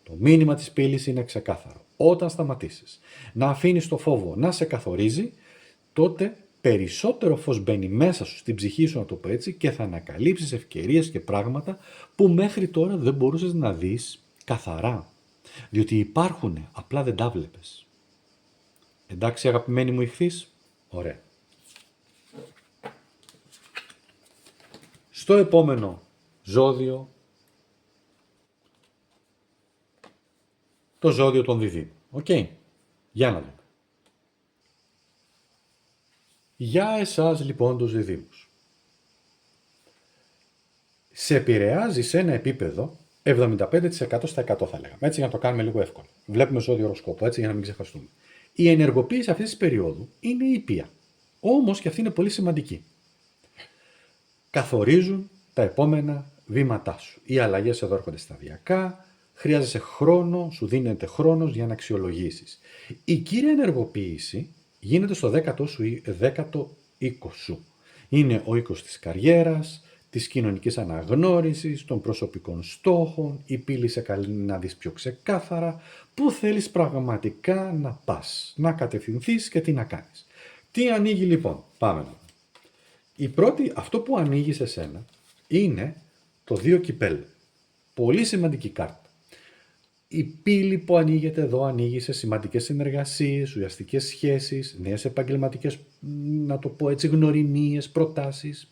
Το μήνυμα της πύλης είναι ξεκάθαρο. Όταν σταματήσεις να αφήνεις το φόβο να σε καθορίζει, τότε περισσότερο φως μπαίνει μέσα σου, στην ψυχή σου να το πω έτσι, και θα ανακαλύψεις ευκαιρίες και πράγματα που μέχρι τώρα δεν μπορούσες να δεις καθαρά. Διότι υπάρχουνε, απλά δεν τα βλέπεις. Εντάξει αγαπημένοι μου ιχθύς? Ωραία. Στο επόμενο ζώδιο, το ζώδιο των Διδύμων. Οκ. Για να δούμε. Για εσάς λοιπόν τους Διδύμους. Σε επηρεάζει σε ένα επίπεδο 75% στα 100 θα λέγαμε. Έτσι για να το κάνουμε λίγο εύκολο. Βλέπουμε ζώδιο οροσκόπο, έτσι για να μην ξεχαστούμε. Η ενεργοποίηση αυτής της περίοδου είναι ήπια. Όμως και αυτή είναι πολύ σημαντική. Καθορίζουν τα επόμενα βήματά σου. Οι αλλαγές εδώ έρχονται σταδιακά, χρειάζεσαι χρόνο, σου δίνεται χρόνος για να αξιολογήσεις. Η κύρια ενεργοποίηση γίνεται στο 10ο οίκο σου. Είναι ο οίκος της καριέρας, της κοινωνικής αναγνώρισης, των προσωπικών στόχων, η πύλη σε καλεί να δεις πιο ξεκάθαρα πού θέλεις πραγματικά να πας, να κατευθυνθείς και τι να κάνεις. Τι ανοίγει λοιπόν? Πάμε. Αυτό που ανοίγει σε σένα είναι το 2 κυπέλ. Πολύ σημαντική κάρτα. Η πύλη που ανοίγεται εδώ ανοίγει σε σημαντικές συνεργασίες, ουσιαστικές σχέσεις, νέες επαγγελματικές, να το πω έτσι, γνωριμίες, προτάσεις.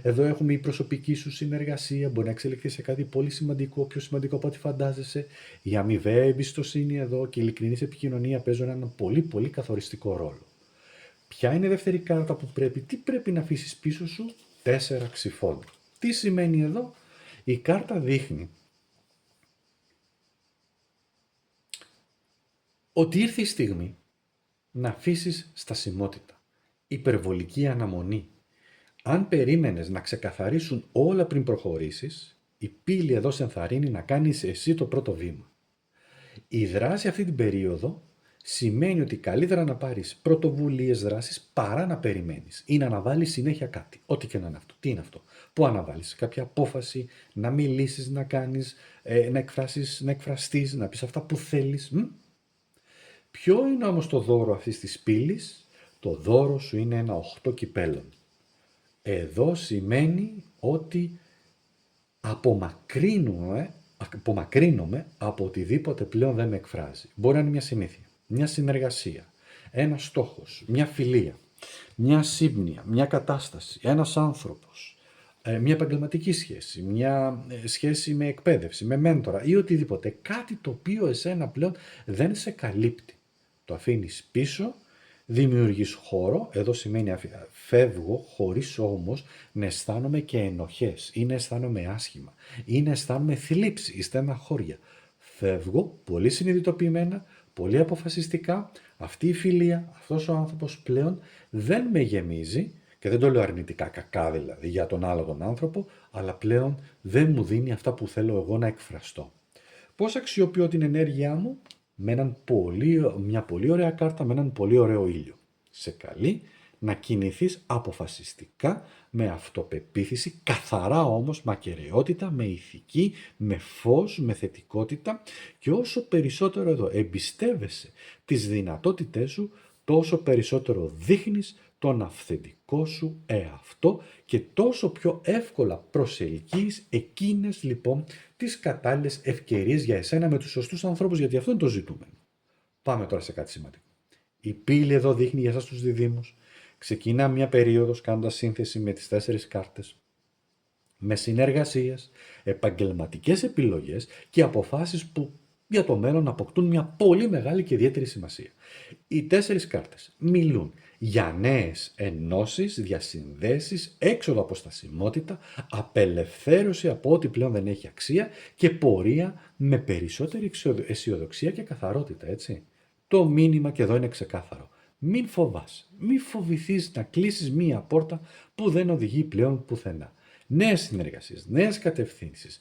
Εδώ έχουμε η προσωπική σου συνεργασία, μπορεί να εξελιχθεί σε κάτι πολύ σημαντικό, πιο σημαντικό από ό,τι φαντάζεσαι. Η αμοιβαία εμπιστοσύνη εδώ και η ειλικρινής επικοινωνία παίζουν έναν πολύ πολύ καθοριστικό ρόλο. Ποια είναι η δεύτερη κάρτα τι πρέπει να αφήσεις πίσω σου? 4 ξυφώνα. Τι σημαίνει εδώ? Η κάρτα δείχνει ότι ήρθε η στιγμή να αφήσεις στασιμότητα, υπερβολική αναμονή. Αν περίμενες να ξεκαθαρίσουν όλα πριν προχωρήσεις, η πύλη εδώ σε ενθαρρύνει να κάνεις εσύ το πρώτο βήμα. Η δράση αυτή την περίοδο σημαίνει ότι καλύτερα να πάρεις πρωτοβουλίες, δράσεις, παρά να περιμένεις ή να αναβάλεις συνέχεια κάτι. Ό,τι και να είναι αυτό. Τι είναι αυτό? Πού αναβάλεις? Κάποια απόφαση, να μιλήσεις, να κάνεις, να εκφραστείς, να πεις αυτά που θέλεις. Ποιο είναι όμως το δώρο αυτής της πύλης? Το δώρο σου είναι ένα 8 κυπέλων. Εδώ σημαίνει ότι απομακρύνομαι από οτιδήποτε πλέον δεν με εκφράζει. Μπορεί να είναι μια συνήθεια, μια συνεργασία, ένας στόχος, μια φιλία, μια σύμπνοια, μια κατάσταση, ένας άνθρωπος, μια επαγγελματική σχέση, μια σχέση με εκπαίδευση, με μέντορα ή οτιδήποτε. Κάτι το οποίο εσένα πλέον δεν σε καλύπτει. Το αφήνεις πίσω, δημιουργείς χώρο, εδώ σημαίνει φεύγω χωρίς όμως να αισθάνομαι και ενοχές ή να αισθάνομαι άσχημα ή να αισθάνομαι θλίψη ή στεναχώρια. Φεύγω πολύ συνειδητοποιημένα, πολύ αποφασιστικά, αυτή η φιλία, αυτός ο άνθρωπος πλέον δεν με γεμίζει και δεν το λέω αρνητικά κακά δηλαδή για τον άλλο τον άνθρωπο, αλλά πλέον δεν μου δίνει αυτά που θέλω εγώ να εκφραστώ. Πώς αξιοποιώ την ενέργειά μου? Με μια πολύ ωραία κάρτα, με έναν πολύ ωραίο ήλιο. Σε καλεί να κινηθείς αποφασιστικά, με αυτοπεποίθηση, καθαρά όμως, με ακεραιότητα, με ηθική, με φως, με θετικότητα και όσο περισσότερο εδώ εμπιστεύεσαι τις δυνατότητές σου, τόσο περισσότερο δείχνεις τον αυθεντικό σου εαυτό και τόσο πιο εύκολα προσελκύεις εκείνες λοιπόν τις κατάλληλες ευκαιρίες για εσένα με τους σωστούς ανθρώπους, γιατί αυτό είναι το ζητούμενο. Πάμε τώρα σε κάτι σημαντικό. Η πύλη εδώ δείχνει για εσάς τους διδύμους. Ξεκινά μια περίοδος κάνοντας σύνθεση με τις 4 κάρτες, με συνεργασίες, επαγγελματικές επιλογές και αποφάσεις που για το μέλλον αποκτούν μια πολύ μεγάλη και ιδιαίτερη σημασία. Οι 4 κάρτες μιλούν για νέες ενώσεις, διασυνδέσεις, έξοδο από στασιμότητα, απελευθέρωση από ό,τι πλέον δεν έχει αξία και πορεία με περισσότερη αισιοδοξία και καθαρότητα, έτσι. Το μήνυμα και εδώ είναι ξεκάθαρο. Μην φοβάσαι, μην φοβηθείς να κλείσεις μία πόρτα που δεν οδηγεί πλέον πουθενά. Νέες συνεργασίες, νέες κατευθύνσεις.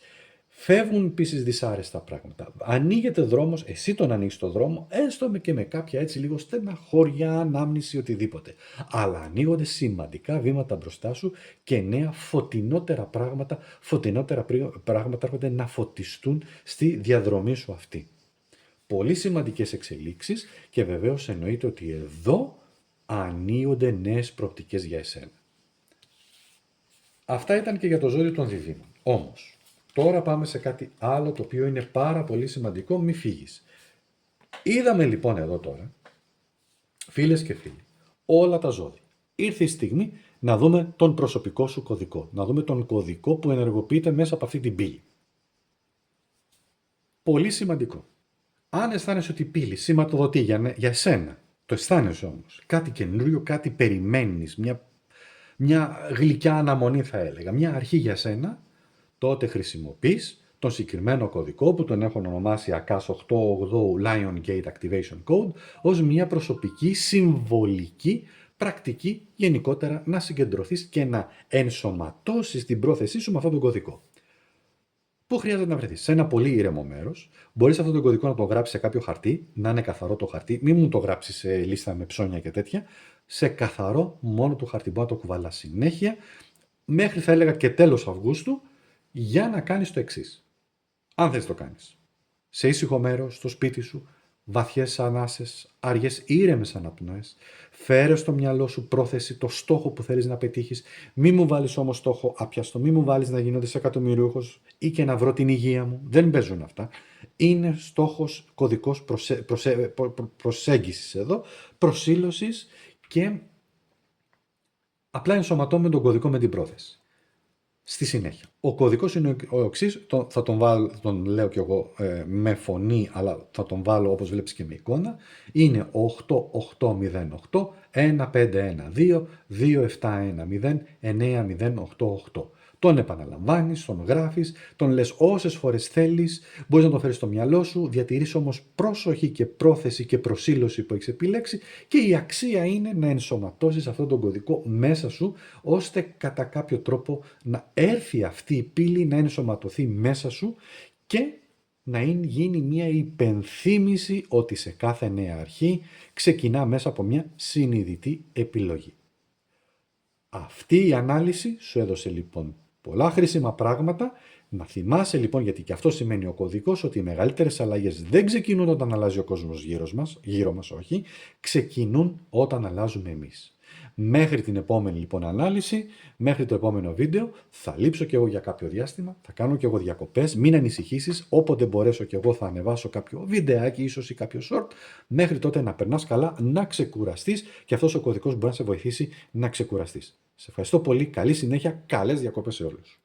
Φεύγουν επίσης δυσάρεστα πράγματα. Ανοίγεται δρόμος, εσύ τον ανοίγεις το δρόμο, έστω και με κάποια έτσι λίγο στεναχώρια, ανάμνηση, οτιδήποτε. Αλλά ανοίγονται σημαντικά βήματα μπροστά σου και νέα φωτεινότερα πράγματα έρχονται να φωτιστούν στη διαδρομή σου αυτή. Πολύ σημαντικές εξελίξεις και βεβαίως εννοείται ότι εδώ ανοίγονται νέες προοπτικές για εσένα. Αυτά ήταν και για το ζώδιο των διδύμων. Όμως, τώρα πάμε σε κάτι άλλο το οποίο είναι πάρα πολύ σημαντικό, μη φύγεις. Είδαμε λοιπόν εδώ τώρα, φίλες και φίλοι, όλα τα ζώδια. Ήρθε η στιγμή να δούμε τον προσωπικό σου κωδικό, να δούμε τον κωδικό που ενεργοποιείται μέσα από αυτή την πύλη. Πολύ σημαντικό. Αν αισθάνεσαι ότι η πύλη σηματοδοτεί για εσένα, το αισθάνεσαι όμως, κάτι καινούριο, κάτι περιμένεις, μια γλυκιά αναμονή θα έλεγα, μια αρχή για σένα, τότε χρησιμοποιείς τον συγκεκριμένο κωδικό που τον έχω ονομάσει AKAS 880 Lion Gate Activation Code ως μια προσωπική, συμβολική, πρακτική γενικότερα να συγκεντρωθείς και να ενσωματώσεις την πρόθεσή σου με αυτόν τον κωδικό. Πού χρειάζεται να βρεθείς? Σε ένα πολύ ήρεμο μέρος. Μπορείς αυτόν τον κωδικό να το γράψεις σε κάποιο χαρτί, να είναι καθαρό το χαρτί. Μην μου το γράψεις σε λίστα με ψώνια και τέτοια. Σε καθαρό μόνο το χαρτί. Μπορεί να το κουβαλάς συνέχεια, μέχρι θα έλεγα και τέλος Αυγούστου, για να κάνεις το εξής. Αν θες το κάνεις. Σε ήσυχο μέρος, στο σπίτι σου, βαθιές ανάσες, αργές ήρεμες αναπνοές. Φέρε στο μυαλό σου πρόθεση, το στόχο που θέλεις να πετύχεις. Μη μου βάλεις όμως στόχο άπιαστο, μη μου βάλεις να γίνω δισεκατομμυρίουχος ή και να βρω την υγεία μου. Δεν παίζουν αυτά. Είναι στόχος κωδικός προσέγγισης εδώ, προσήλωσης και απλά ενσωματώνουμε τον κωδικό με την πρόθεση. Στη συνέχεια, ο κωδικός είναι ο εξής, θα τον λέω κι εγώ με φωνή, αλλά θα τον βάλω όπως βλέπεις και με εικόνα. Είναι 8808 1512 2710 9088. Τον επαναλαμβάνεις, τον γράφεις, τον λες όσες φορές θέλεις, μπορείς να τον φέρεις στο μυαλό σου, διατηρείς όμως πρόσοχη και πρόθεση και προσήλωση που έχεις επιλέξει και η αξία είναι να ενσωματώσεις αυτόν τον κωδικό μέσα σου, ώστε κατά κάποιο τρόπο να έρθει αυτή η πύλη να ενσωματωθεί μέσα σου και γίνει μια υπενθύμηση ότι σε κάθε νέα αρχή ξεκινά μέσα από μια συνειδητή επιλογή. Αυτή η ανάλυση σου έδωσε λοιπόν πολλά χρήσιμα πράγματα. Να θυμάσαι λοιπόν, γιατί και αυτό σημαίνει ο κωδικός, ότι οι μεγαλύτερες αλλαγές δεν ξεκινούν όταν αλλάζει ο κόσμος γύρω μας, όχι, ξεκινούν όταν αλλάζουμε εμείς. Μέχρι την επόμενη λοιπόν ανάλυση, μέχρι το επόμενο βίντεο, θα λείψω και εγώ για κάποιο διάστημα, θα κάνω και εγώ διακοπές, μην ανησυχήσεις, όποτε μπορέσω και εγώ θα ανεβάσω κάποιο βιντεάκι, ίσως ή κάποιο short, μέχρι τότε να περνάς καλά, να ξεκουραστείς και αυτός ο κωδικός μπορεί να σε βοηθήσει να ξεκουραστείς. Σε ευχαριστώ πολύ, καλή συνέχεια, καλές διακοπές σε όλους.